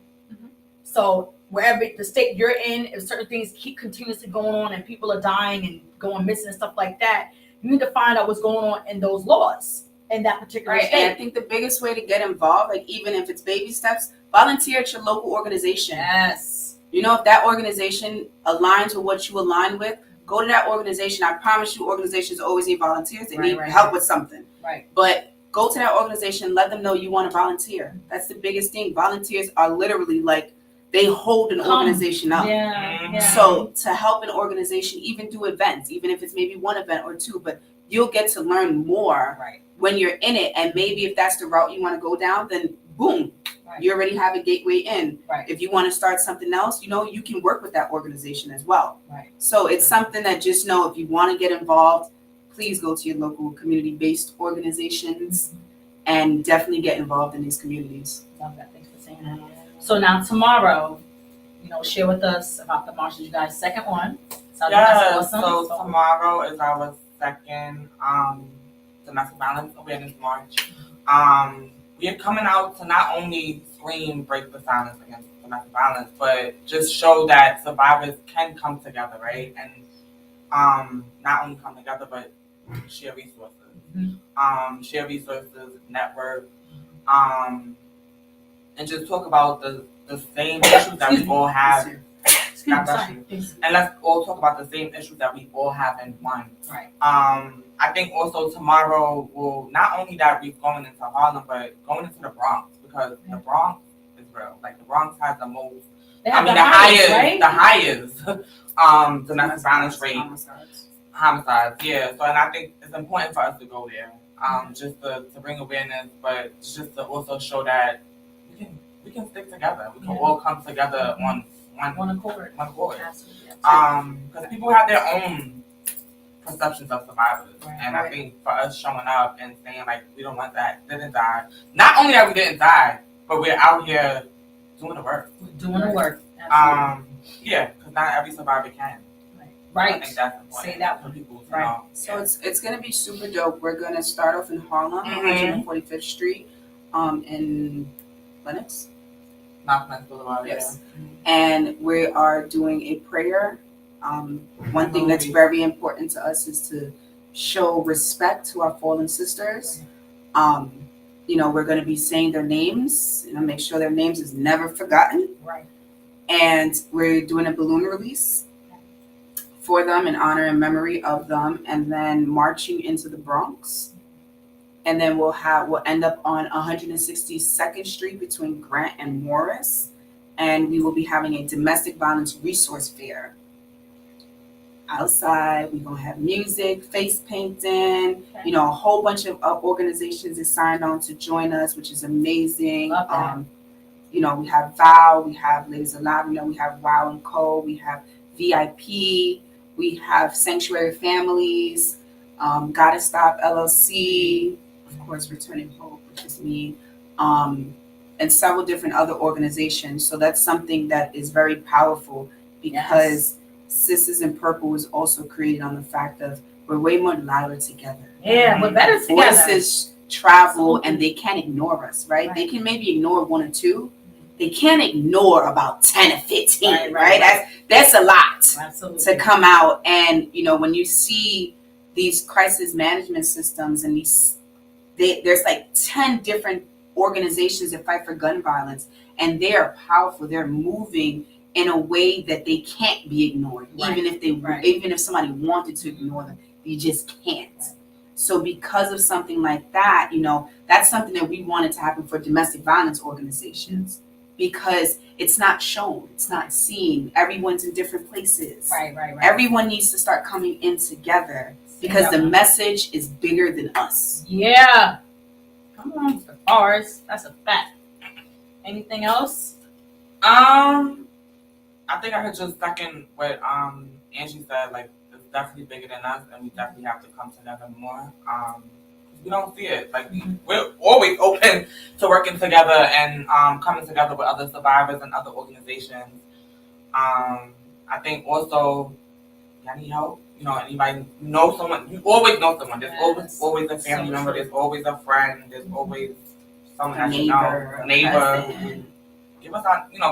So wherever the state you're in, if certain things keep continuously going on and people are dying and going missing and stuff like that, you need to find out what's going on in those laws in that particular state. And I think the biggest way to get involved, like even if it's baby steps, volunteer at your local organization. Yes. If that organization aligns with what you align with, go to that organization. I promise you, organizations always need volunteers. They need help with something. Right. But go to that organization, let them know you want to volunteer. That's the biggest thing. Volunteers are literally like, they hold an organization up. Yeah. So to help an organization, even do events, even if it's maybe one event or two, but you'll get to learn more when you're in it. And maybe if that's the route you want to go down, then boom, you already have a gateway in. Right. If you want to start something else, you can work with that organization as well. Right. So it's something that just know if you want to get involved, please go to your local community-based organizations and definitely get involved in these communities. Love that. Thanks for saying that. So now tomorrow, share with us about the march. You guys' second one. So awesome. So tomorrow is our second domestic violence awareness march. We are coming out to not only scream, break the silence against domestic violence, but just show that survivors can come together, right? And not only come together, but share resources. Share resources, network, and just talk about the same issues that we all have. And let's all talk about the same issues that we all have in one. Right. I think also tomorrow will not only that we're going into Harlem, but going into the Bronx, because the Bronx is real. Like the Bronx has the most, the highest domestic violence rate. Homicides, yeah. So, and I think it's important for us to go there, just to bring awareness, but just to also show that we can stick together. We can all come together on one accord. Because people have their own perceptions of survivors, and I think for us showing up and saying like we don't want that, didn't die. Not only that we didn't die, but we're out here doing the work. Yeah, because not every survivor can. Right. I think that's important. Say that for people to right. know. So it's going to be super dope. We're going to start off in Harlem, 145th Street, in Lenox. Not Lenox Boulevard. Yes. And we are doing a prayer. One thing that's very important to us is to show respect to our fallen sisters. We're going to be saying their names, make sure their names is never forgotten. Right. And we're doing a balloon release for them in honor and memory of them, and then marching into the Bronx and then we'll end up on 162nd Street between Grant and Morris, and we will be having a domestic violence resource fair. Outside, we're gonna have music, face painting, a whole bunch of organizations that signed on to join us, which is amazing. Love that. We have Vow, we have Ladies Alive, we have Wow and Co, we have VIP, we have Sanctuary Families, Gotta Stop LLC, of course, Returning Hope, which is me, and several different other organizations. So that's something that is very powerful because Sisters in Purple was also created on the fact of we're way more louder together. Yeah, we're better together. Voices travel and they can't ignore us, right? They can maybe ignore one or two. They can't ignore about 10 or 15, right? That's a lot to come out. And, when you see these crisis management systems and there's like 10 different organizations that fight for gun violence, and they are powerful. They're moving in a way that they can't be ignored, even if somebody wanted to ignore them, you just can't. So because of something like that, that's something that we wanted to happen for domestic violence organizations, because it's not shown, it's not seen. Everyone's in different places. Right. Everyone needs to start coming in together because the message is bigger than us. Yeah. Come on, the bars. That's a fact. Anything else? I think I could just second what Angie said. Like, it's definitely bigger than us, and we definitely have to come together more. We don't see it. Like, we're always open to working together and coming together with other survivors and other organizations. I think also, y'all need help. Anybody know someone? You always know someone. There's always a family member. There's always a friend. There's always someone that you know, a neighbor. Give us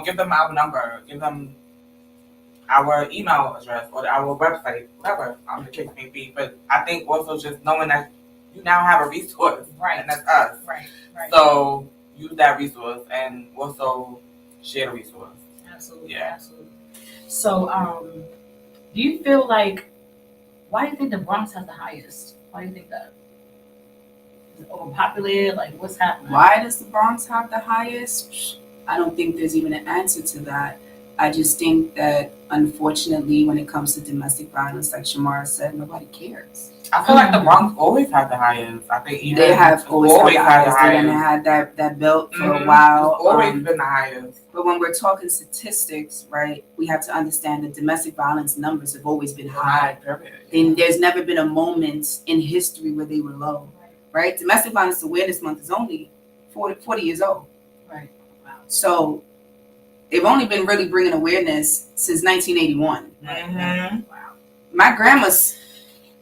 give them our number. Give them our email address or our website, whatever the case may be. But I think also just knowing that you now have a resource, and that's us. Right. So use that resource and also share the resource. Absolutely. Yeah. Absolutely. So, do you feel like, why do you think the Bronx has the highest? Why do you think that? Is it overpopulated? Like, what's happening? Why does the Bronx have the highest? I don't think there's even an answer to that. I just think that, unfortunately, when it comes to domestic violence, like Shamara said, nobody cares. I feel like the Bronx always had the highest. I think they have always had the highest. They had that belt for a while. It's always been the highest. But when we're talking statistics, right, we have to understand that domestic violence numbers have always been high. And there's never been a moment in history where they were low, right? Domestic Violence Awareness Month is only 40 years old. Right. Wow. So they've only been really bringing awareness since 1981. Mm-hmm. Wow. My grandma's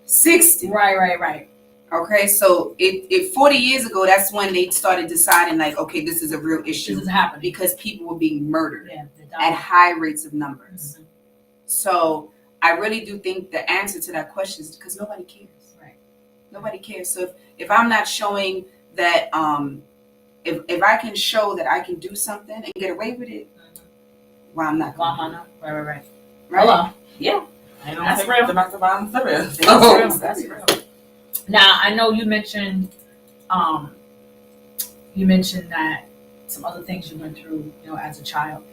60. Right. Okay, so if 40 years ago, that's when they started deciding, like, okay, this is a real issue. This is happening. Because people were being murdered at high rates of numbers. Mm-hmm. So I really do think the answer to that question is because nobody cares. Right. Nobody cares. So if I'm not showing that, if I can show that I can do something and get away with it, well, I'm not going to. Right. Hello. Yeah. That's real. Domestic violence serious. That's real. Now, I know you mentioned that some other things you went through, as a child.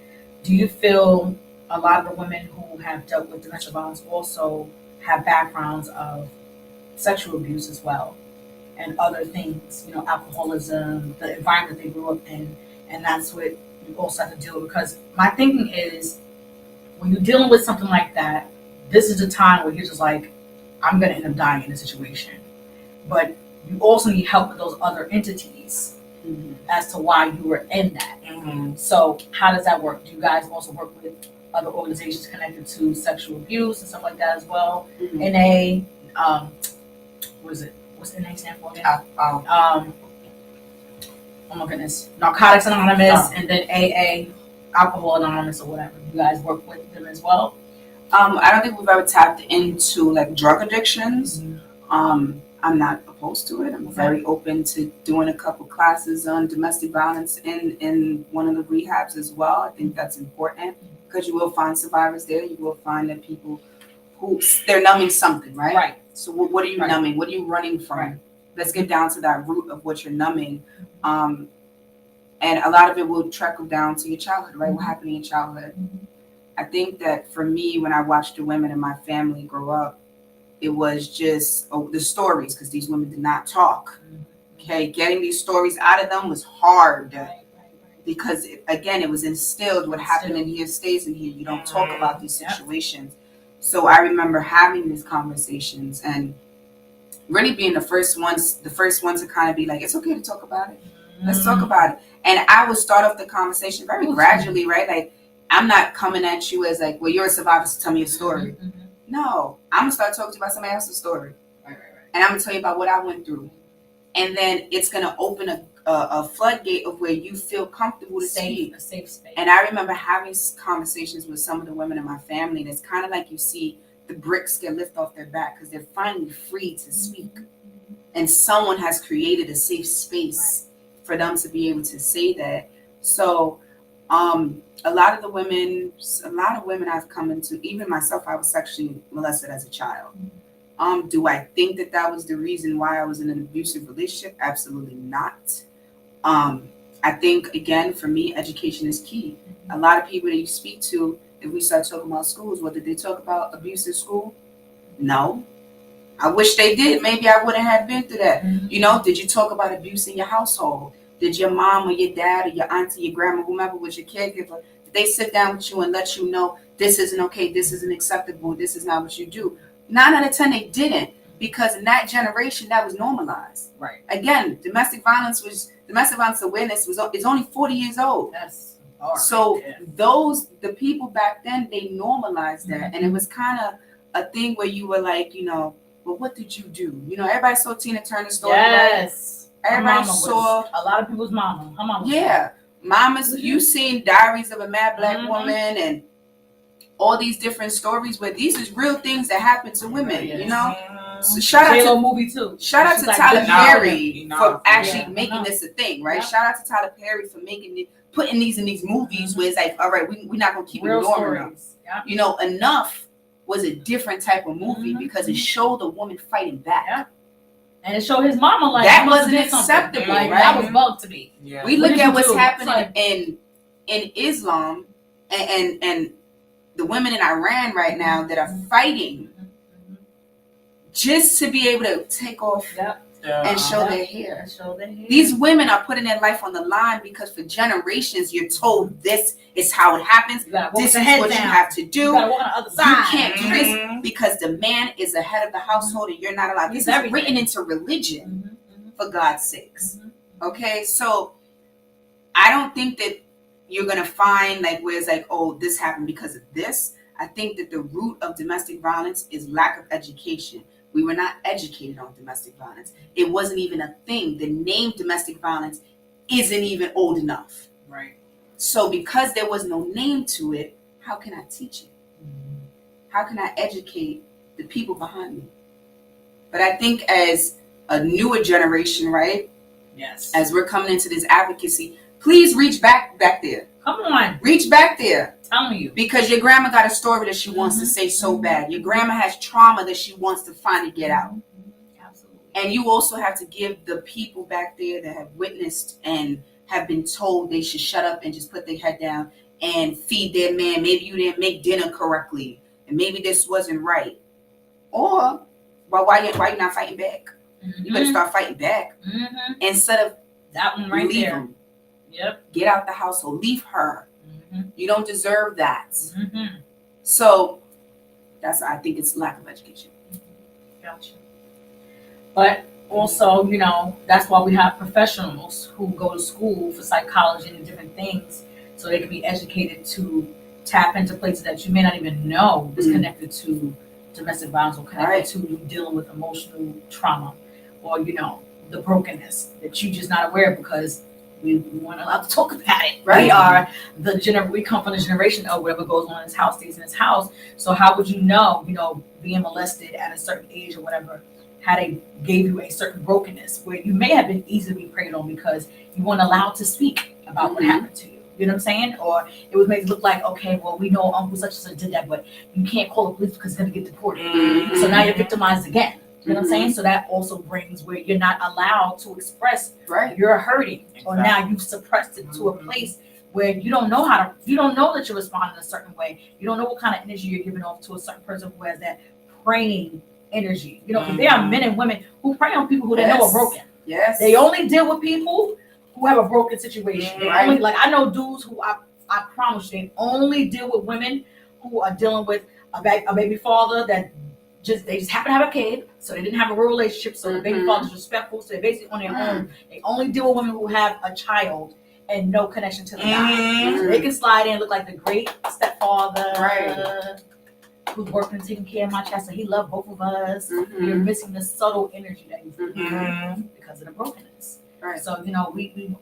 Do you feel a lot of the women who have dealt with domestic violence also have backgrounds of sexual abuse as well, and other things, alcoholism, the environment they grew up in, and that's what you also have to deal with? Because my thinking is, when you're dealing with something like that, this is the time where you're just like, I'm going to end up dying in this situation. But you also need help with those other entities as to why you were in that. Mm-hmm. So how does that work? Do you guys also work with other organizations connected to sexual abuse and stuff like that as well? Mm-hmm. NA, what is it? What's the NA stand for again? Oh my goodness. Narcotics Anonymous, and then AA, Alcohol Anonymous or whatever. You guys work with them as well? I don't think we've ever tapped into like drug addictions. Mm-hmm. I'm not opposed to it. I'm very open to doing a couple classes on domestic violence in one of the rehabs as well. I think that's important because you will find survivors there. You will find that people who they're numbing something, right? Right. So what are you numbing? What are you running from? Right. let's get down to that root of what you're numbing. And a lot of it will trickle down to your childhood, right? What happened in your childhood? I think that for me, when I watched the women in my family grow up, it was just the stories, because these women did not talk. Okay, getting these stories out of them was hard, because again, it was instilled. What happened in here stays in here. You don't talk about these situations. So I remember having these conversations and really being the first one to kind of be like, it's okay to talk about it. Let's talk about it. And I would start off the conversation very gradually, right? Like, I'm not coming at you as like, well, you're a survivor, so tell me a story. No, I'm gonna start talking to you about somebody else's story. And I'm gonna tell you about what I went through. And then it's gonna open a floodgate of where you feel comfortable to speak. A safe space. And I remember having conversations with some of the women in my family, and it's kind of like you see the bricks get lifted off their back because they're finally free to speak. And someone has created a safe space for them to be able to say that. So a lot of women I've come into, even myself, I was sexually molested as a child. Do I think that was the reason why I was in an abusive relationship? Absolutely not. I think, again, for me, education is key. A lot of people that you speak to, if we start talking about schools, what did they talk about abuse in school? No. I wish they did. Maybe I wouldn't have been through that. You know, did you talk about abuse in your household? Did your mom or your dad or your auntie, your grandma, whomever was your caregiver, did they sit down with you and let you know this isn't okay, this isn't acceptable, this is not what you do? 9 out of 10 they didn't, because in that generation that was normalized. Right. Again, domestic violence awareness is only 40 years old. That's so the people back then, they normalized that, and it was kind of a thing where you were like, you know, well, what did you do? You know, everybody saw Tina Turner's story. Yes. Right? Everybody saw a lot of people's mama. Her mama. Yeah, mamas. You seen Diaries of a Mad Black Woman and all these different stories where these is real things that happen to women. You know. So shout out to movie too. Shout out to Tyler Perry for actually making this a thing, right? Yeah. Shout out to Tyler Perry for putting these in these movies where it's like, all right, we're not gonna keep ignoring them. Yeah. You know, Enough was a different type of movie because it showed a woman fighting back. Yeah. And it showed his mama like that wasn't acceptable, like, right? That was bugged to me. Yeah. We look at what's happening in Islam and the women in Iran right now that are fighting just to be able to take off and show their hair. These women are putting their life on the line because for generations you're told this is how it happens. This is what you have to do. You gotta walk on the other side. You can't do this because the man is the head of the household and you're not allowed. This is written into religion, for God's sakes. Okay, so I don't think that you're gonna find like where it's like, oh, this happened because of this. I think that the root of domestic violence is lack of education. We were not educated on domestic violence. It wasn't even a thing. The name domestic violence isn't even old enough. Right. So because there was no name to it, how can I teach it? How can I educate the people behind me? But I think as a newer generation, right? Yes. As we're coming into this advocacy, please reach back there. Come on. Reach back there. Telling you. Because your grandma got a story that she wants to say so bad. Your grandma has trauma that she wants to finally get out. Absolutely. And you also have to give the people back there that have witnessed and have been told they should shut up and just put their head down and feed their man. Maybe you didn't make dinner correctly. And maybe this wasn't right. Or, well, why you not fighting back? You better start fighting back. Instead of that one right leave there. them. Yep. Get out the household. Leave her. You don't deserve that. So I think it's lack of education. Gotcha. But also, you know, that's why we have professionals who go to school for psychology and different things, so they can be educated to tap into places that you may not even know is connected to domestic violence or connected to dealing with emotional trauma, or, you know, the brokenness that you're just not aware of because we weren't allowed to talk about it. Right. We come from the generation of whatever goes on in his house stays in his house. So how would you know, being molested at a certain age or whatever, how they gave you a certain brokenness where you may have been easily preyed on because you weren't allowed to speak about what happened to you. You know what I'm saying? Or it was made to look like, okay, well, we know Uncle such and such did that, but you can't call the police because it's going to get deported. So now you're victimized again. You know what I'm saying? So that also brings where you're not allowed to express Right. you're hurting, or now you've suppressed it to a place where you don't know you don't know that you're responding a certain way. You don't know what kind of energy you're giving off to a certain person who has that praying energy. You know, because there are men and women who prey on people who they know are broken. Yes. They only deal with people who have a broken situation. They only, like, I know dudes who I promise you, they only deal with women who are dealing with a baby father that they just happen to have a kid, so they didn't have a real relationship, so the baby father's respectful, so they're basically on their own. They only deal with women who have a child and no connection to the guy. So they can slide in and look like the great stepfather who's working and taking care of my child, so he loved both of us. You're missing the subtle energy that he's because of the brokenness. Right. So, you know,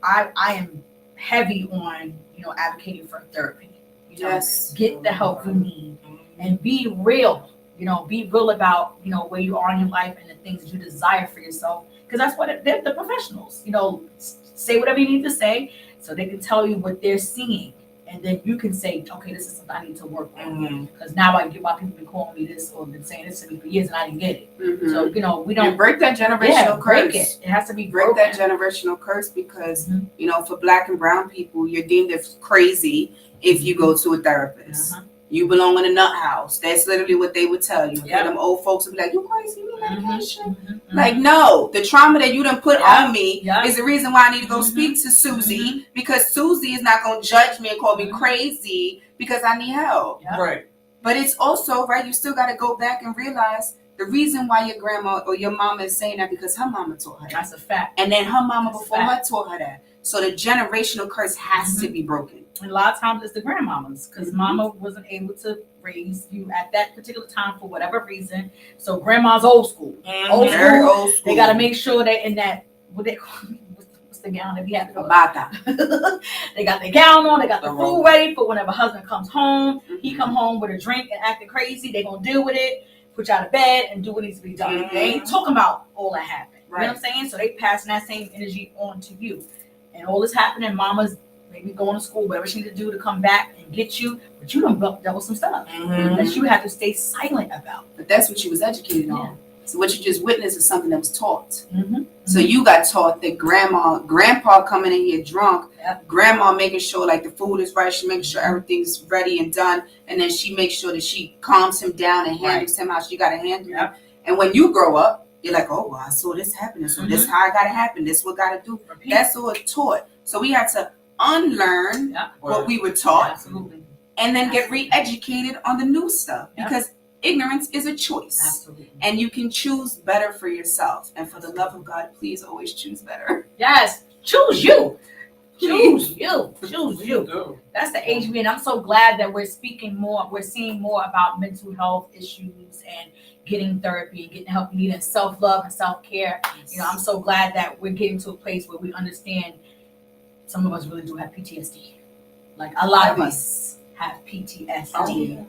I am heavy on, you know, advocating for therapy. You know, get the help you need and be real. You know, be real about, you know, where you are in your life and the things that you desire for yourself. Because that's what they're the professionals. You know, say whatever you need to say so they can tell you what they're seeing. And then you can say, okay, this is something I need to work on. Because now I get why people been calling me this or been saying this to me for years and I didn't get it. So, you know, we don't break that generational curse. Break it. It has to be break that generational curse because, you know, for Black and brown people, you're deemed as crazy if you go to a therapist. You belong in a nut house. That's literally what they would tell you. Them old folks would be like, you crazy, you need medication. Like, no, the trauma that you done put on me is the reason why I need to go speak to Susie, because Susie is not going to judge me and call me crazy because I need help. Right. But it's also, right, you still got to go back and realize the reason why your grandma or your mama is saying that because her mama taught her that. That's a fact. And then her mama before her taught her that. So the generational curse has to be broken. And a lot of times it's the grandmamas, because mama wasn't able to raise you at that particular time for whatever reason. So grandma's old school. Old school. They got to make sure that in that, what they call, what's the gown that we have? Bata. They got their gown on. They got the food ready for whenever husband comes home. He come home with a drink and acting crazy. They going to deal with it, put you out of bed and do what needs to be done. They ain't talking about all that happened. You know what I'm saying? So they passing that same energy on to you. And all this happening, mama's maybe going to school, whatever she need to do to come back and get you, but you done dealt with some stuff that you have to stay silent about. But that's what you was educated on. So what you just witnessed is something that was taught. So you got taught that grandpa coming in here drunk, grandma making sure like the food is right, she makes sure everything's ready and done, and then she makes sure that she calms him down and handles him how she got to handle him. And when you grow up, you're like, oh, well, I saw this happening, so this is how I got to happen, this is what got to do. That's all taught. So we had to unlearn what we were taught and then get re-educated on the new stuff because ignorance is a choice and you can choose better for yourself. And for the love of God, please always choose better. Yes, choose you. Choose you. Choose you. That's the age we're in. I'm so glad that we're seeing more about mental health issues and getting therapy and getting help you need and self-love and self-care. You know, I'm so glad that we're getting to a place where we understand some of us really do have PTSD. Like a lot of us have PTSD.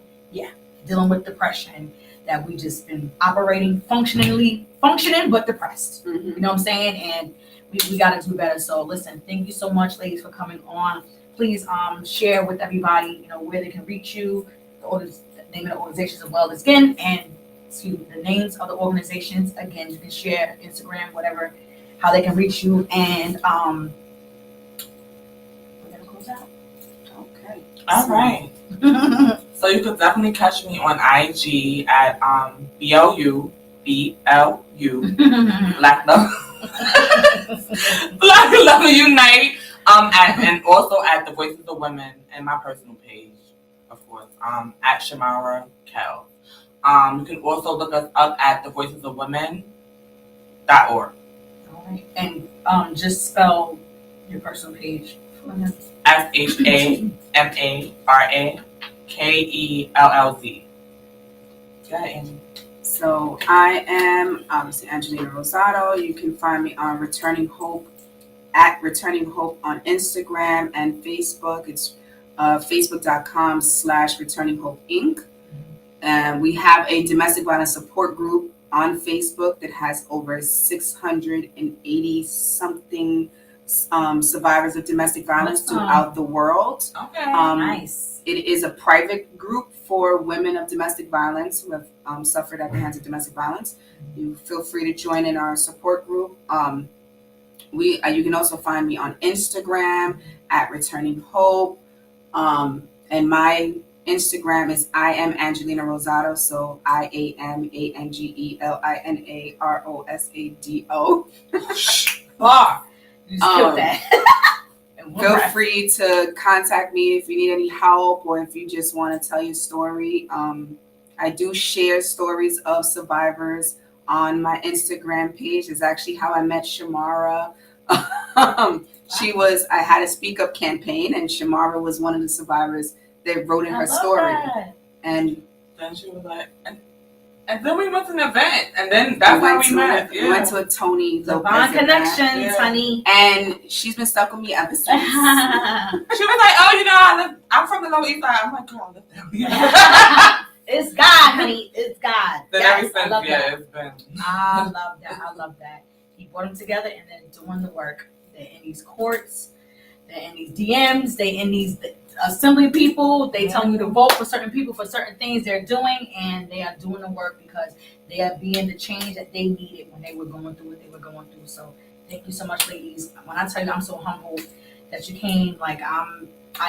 Dealing with depression, that we just been functioning but depressed. You know what I'm saying? And we got to do better. So listen, thank you so much, ladies, for coming on. Please share with everybody, you know, where they can reach you, the name of the organizations as well as again, and the names of the organizations. Again, you can share Instagram, whatever, how they can reach you. And we're gonna close out. Okay. All right. So you could definitely catch me on IG at BLU Black Love Unite. And also at the Voices of Women and my personal page, of course, at Shamara Kel. You can also look us up at thevoicesofwomen.org. All right. And just spell your personal page. SHAMARAKELLZ. Yeah, Angie. So I am obviously Angelina Rosado. You can find me on Returning Hope at Returning Hope on Instagram and Facebook. It's facebook.com/Returning Hope Inc. And we have a domestic violence support group on Facebook that has over 680 something survivors of domestic violence throughout the world. Okay, nice. It is a private group for women of domestic violence who have suffered at the hands of domestic violence. You feel free to join in our support group. You can also find me on Instagram at Returning Hope. And my Instagram is I am Angelina Rosado. So IamAngelina-Rosado. Bar. You just killed that. Feel free to contact me if you need any help or if you just want to tell your story. I do share stories of survivors on my Instagram page. It's actually how I met Shamara. I had a speak up campaign, and Shamara was one of the survivors that wrote in her story. That. And then she was like, and then we went to an event, and then that's how we met. We went to a Tony Divine Connections, honey. And she's been stuck with me ever since. She was like, oh, I'm from the Lower East Side. I'm like, girl, it's God, honey. It's God. Then yes, ever since, it's been. I love that. He brought them together and then doing the work. They're in these courts. They're in these DMs. They're in these assembly people. They tell you to vote for certain people for certain things they're doing, and they are doing the work because they are being the change that they needed when they were going through what they were going through. So thank you so much, ladies. When I tell you I'm so humbled that you came, I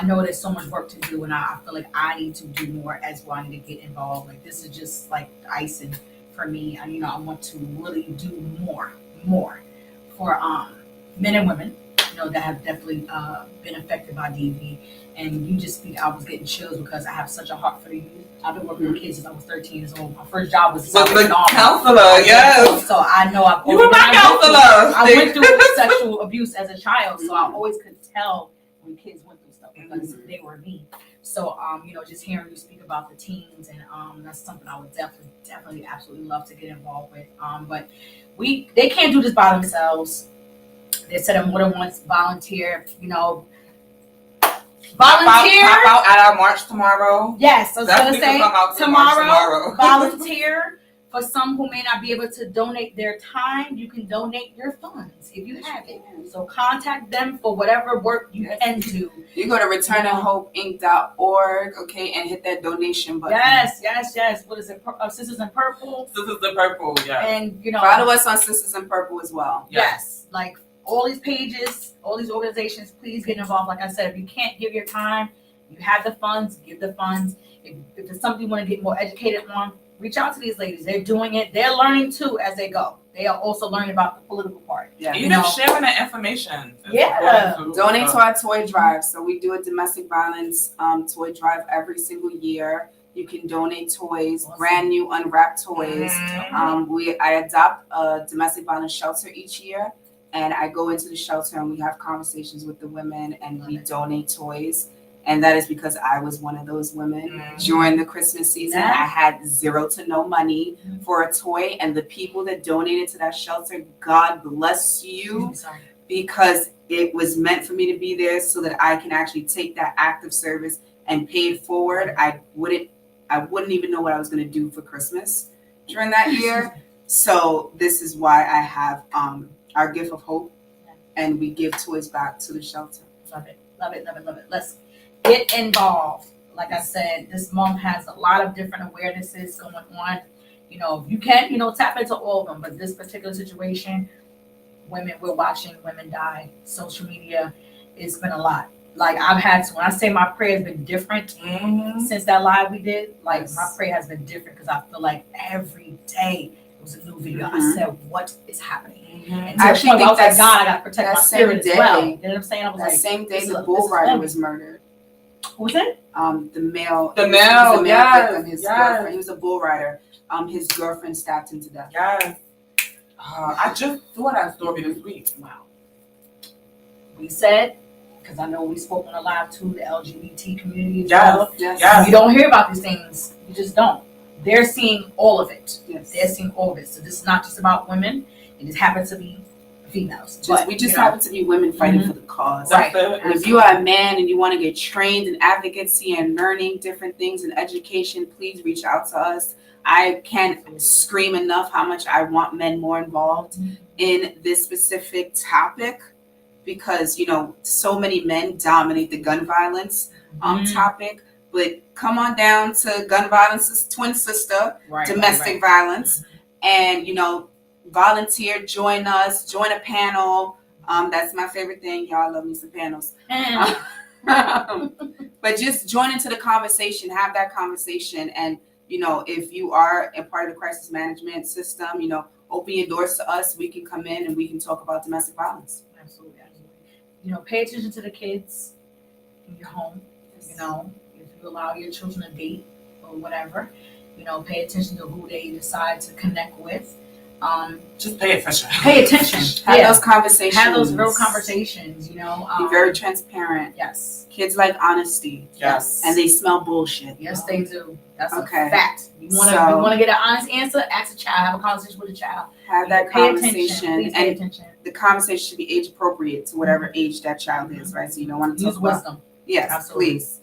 know there's so much work to do, and I feel like I need to do more as well. I need to get involved. This is just like icing for me. I want to really do more for men and women, that have definitely been affected by DV. And you just speak, I was getting chills because I have such a heart for the youth. I've been working with kids since I was 13 years old. My first job was the counselor, yes. So I know you were my counselor. I went through sexual abuse as a child, so I always could tell when kids went through stuff because they were me. So just hearing you speak about the teens, and that's something I would definitely absolutely love to get involved with. But they can't do this by themselves. They said more than once, volunteer. Volunteer. Pop out at our march tomorrow. Yes, I was going to say tomorrow. Volunteer. For some who may not be able to donate their time, you can donate your funds if you have it. So contact them for whatever work you can do. You go to returnandhopeinc.org, okay, and hit that donation button. Yes. What is it? Sisters in Purple. Sisters in Purple, yeah. And follow us on Sisters in Purple as well. Yes. All these pages, all these organizations, please get involved. Like I said, if you can't give your time, you have the funds, give the funds. If there's something you want to get more educated on, reach out to these ladies. They're doing it. They're learning too as they go. They are also learning about the political part. Yeah. Even sharing that information. Yeah. Donate to our toy drive. So we do a domestic violence toy drive every single year. You can donate toys, brand new unwrapped toys. I adopt a domestic violence shelter each year. And I go into the shelter and we have conversations with the women and we donate toys. And that is because I was one of those women during the Christmas season. Yeah. I had zero to no money for a toy. And the people that donated to that shelter, God bless you, because it was meant for me to be there so that I can actually take that act of service and pay it forward. I wouldn't even know what I was going to do for Christmas during that year. So this is why I have our gift of hope, and we give toys back to the shelter. Love it. Let's get involved. Like I said, this month has a lot of different awarenesses going on. If you can, tap into all of them. But this particular situation, we're watching women die. Social media, it's been a lot. I've had to, when I say my prayer has been different since that live we did, my prayer has been different because I feel like every day it was a new video. I said, what is happening? And I actually think that's God, I got to protect my spirit as well. You know what I'm saying? I was that same day the bull rider was murdered. Who was it? The male victim, his girlfriend. He was a bull rider. His girlfriend stabbed him to death. Yes. I just saw that story this week. Wow. We said, because I know we spoke on the live too, the LGBT community as well. Yes. You don't hear about these things. You just don't. They're seeing all of it. Yes. They're seeing all of it. So this is not just about women. It just happens to be females. We just happen to be women fighting for the cause. Right. And if you are a man and you want to get trained in advocacy and learning different things in education, please reach out to us. I can't scream enough how much I want men more involved in this specific topic because, so many men dominate the gun violence topic. but come on down to Gun Violence's twin sister, domestic violence, and volunteer, join us, join a panel. That's my favorite thing. Y'all love me some panels. But just join into the conversation, have that conversation, and if you are a part of the crisis management system, open your doors to us. We can come in and we can talk about domestic violence. Absolutely. Pay attention to the kids in your home. If you allow your children to date or whatever, pay attention to who they decide to connect with. Just pay attention. Have those conversations. Have those real conversations. Be very transparent. Yes. Kids like honesty. Yes. And they smell bullshit. Yes, they do. That's okay. A fact. You want to get an honest answer? Ask a child. Have a conversation with a child. Have that conversation. Please pay attention. The conversation should be age appropriate to whatever age that child is, right? So you don't want to use wisdom. Yes, absolutely. Please.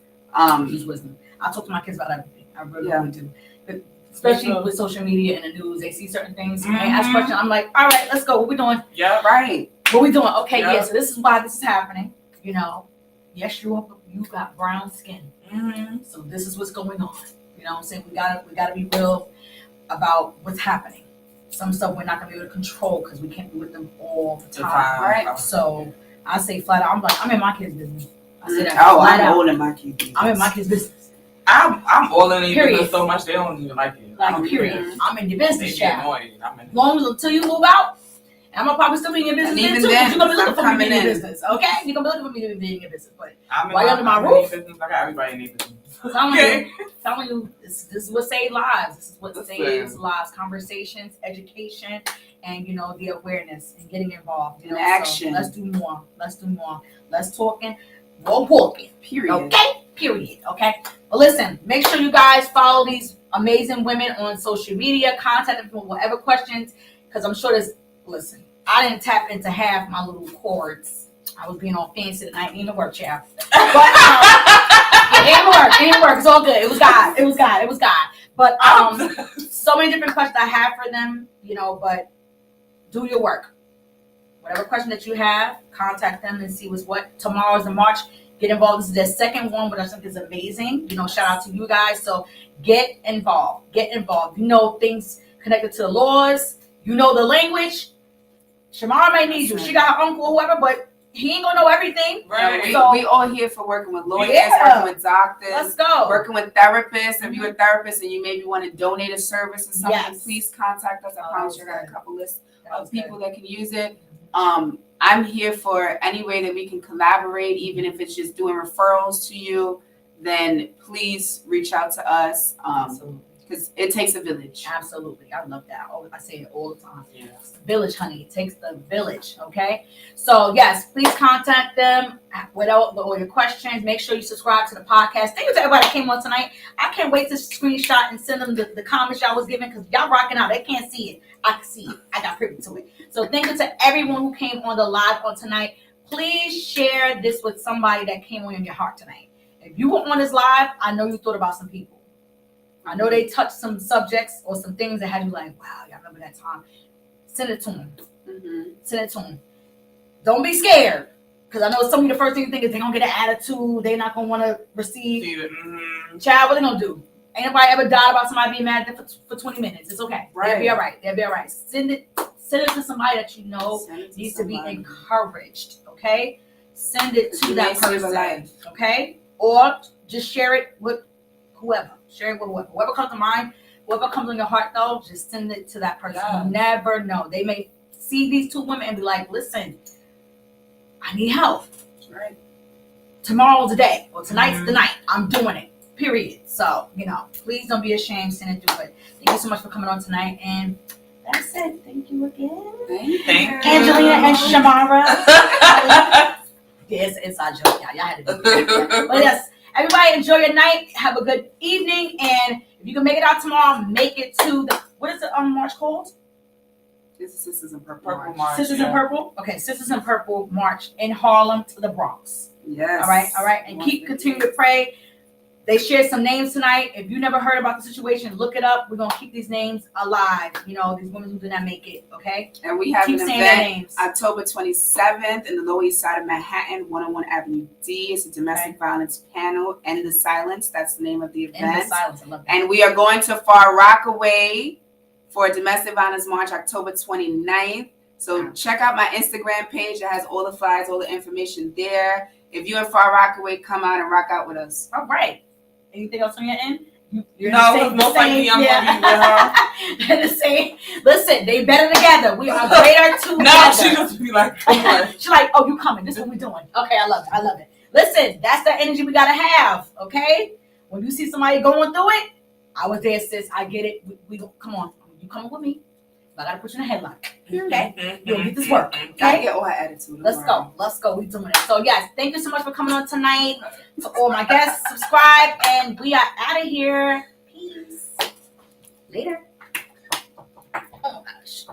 Use wisdom. I talk to my kids about everything. I really do. But especially with social media and the news, they see certain things. And they ask questions. I'm like, all right, let's go. What we doing? Yeah, right. What we doing? Okay, yeah. So this is why this is happening. Yes, you got brown skin. So this is what's going on. You know what I'm saying? We gotta be real about what's happening. Some stuff we're not gonna be able to control because we can't be with them all the time. Right? So I say flat out, I'm in my kids' business. I say that flat out. I'm all in my kids' business. I'm in my kids' business. I'm all in their business so much they don't even like it. Like period. I'm in your business, child. As long as until you move out, I'm gonna probably still be in your business. Even too, then, you're gonna be looking for me to be in your business. Okay? You're gonna be looking for me to be in your business. But while you're under my roof, I got everybody in their business. Telling you, this is what saves lives. This is what saves lives. Conversations, education, and the awareness and getting involved. Action. So let's do more. Let's talking. More walking. Period. Okay. Period. Okay. Well, listen. Make sure you guys follow these amazing women on social media. Contact them for whatever questions, because I'm sure there's. Listen, I didn't tap into half my little cords. I was being all fancy tonight. It didn't work, child. But it didn't work. It's all good. It was God. But so many different questions I have for them, but do your work. Whatever question that you have, contact them and see what's what. Tomorrow's in March. Get involved. This is their second one, which I think is amazing. Shout out to you guys. So get involved. Things connected to the laws. The language. Shamara may need you. She got her uncle or whoever, but he ain't gonna know everything. Right. We all here for working with lawyers, working with doctors. Let's go. Working with therapists. If you're a therapist and you maybe want to donate a service or something, please contact us. I promise you I got a couple lists of people that can use it. I'm here for any way that we can collaborate, even if it's just doing referrals to you, then please reach out to us. Because it takes a village. Absolutely. I love that. I say it all the time. Yes. Village, honey. It takes the village. Okay. So yes, please contact them with all your questions. Make sure you subscribe to the podcast. Thank you to everybody that came on tonight. I can't wait to screenshot and send them the comments y'all was giving, because y'all rocking out. They can't see it. I can see it. I got privy to it. So thank you to everyone who came on the live on tonight. Please share this with somebody that came on in your heart tonight. If you were on this live, I know you thought about some people. I know they touched some subjects or some things that had you like, wow, y'all remember that time. Send it to them. Send it to them. Don't be scared. Because I know some of you, the first thing you think is they're going to get an attitude. They're not going to want to receive. Child, what they going to do? Ain't nobody ever died about somebody being mad at them for 20 minutes. It's okay. They'll be all right. Send it to somebody that you know needs to be encouraged. Okay? Send it to that person. Okay? Or just share it with whoever. Share it with whoever. Whoever comes to mind, whoever comes on your heart, though, just send it to that person. You never know. They may see these two women and be like, listen, I need help. Right. Tomorrow's the day. Or tonight's the night. I'm doing it. Period. So, please don't be ashamed. Send it through it. Thank you so much for coming on tonight. And that's it. Thank you again. Thank you. Angelina and Shamara. It's an inside joke, y'all. Y'all had to do it. But yes. Everybody enjoy your night. Have a good evening. And if you can make it out tomorrow, make it to the, what is the march called? This is Sisters in Purple March. Sisters in Purple? Okay, Sisters in Purple March in Harlem to the Bronx. Yes. All right. And continue to pray They shared some names tonight. If you never heard about the situation, look it up. We're gonna keep these names alive. You know, these women who did not make it. Okay. And we have Keep an saying their event names. October 27th in the Lower East Side of Manhattan, 101 Avenue D. It's a domestic violence panel. End the Silence. That's the name of the event. End the Silence. I love that. And we are going to Far Rockaway for a domestic violence march October 29th. So check out my Instagram page. It has all the flyers, all the information there. If you're in Far Rockaway, come out and rock out with us. All right. Anything else on your end? You're no, most likely I'm going to be with her. They're the same. Listen, they better together. We are greater together. No, she just be like, come on. She's like, oh, you coming. This is what we're doing. Okay, I love it. I love it. Listen, that's the energy we got to have, okay? When you see somebody going through it, I was there, sis. I get it. We come on. You coming with me. I got to put you in a headlock. Okay? You'll get this work. I Okay? get all her attitude. Let's go. Let's go. We're doing it. So, yes, thank you so much for coming on tonight. To all my guests, subscribe, and we are out of here. Peace. Later. Oh, my gosh.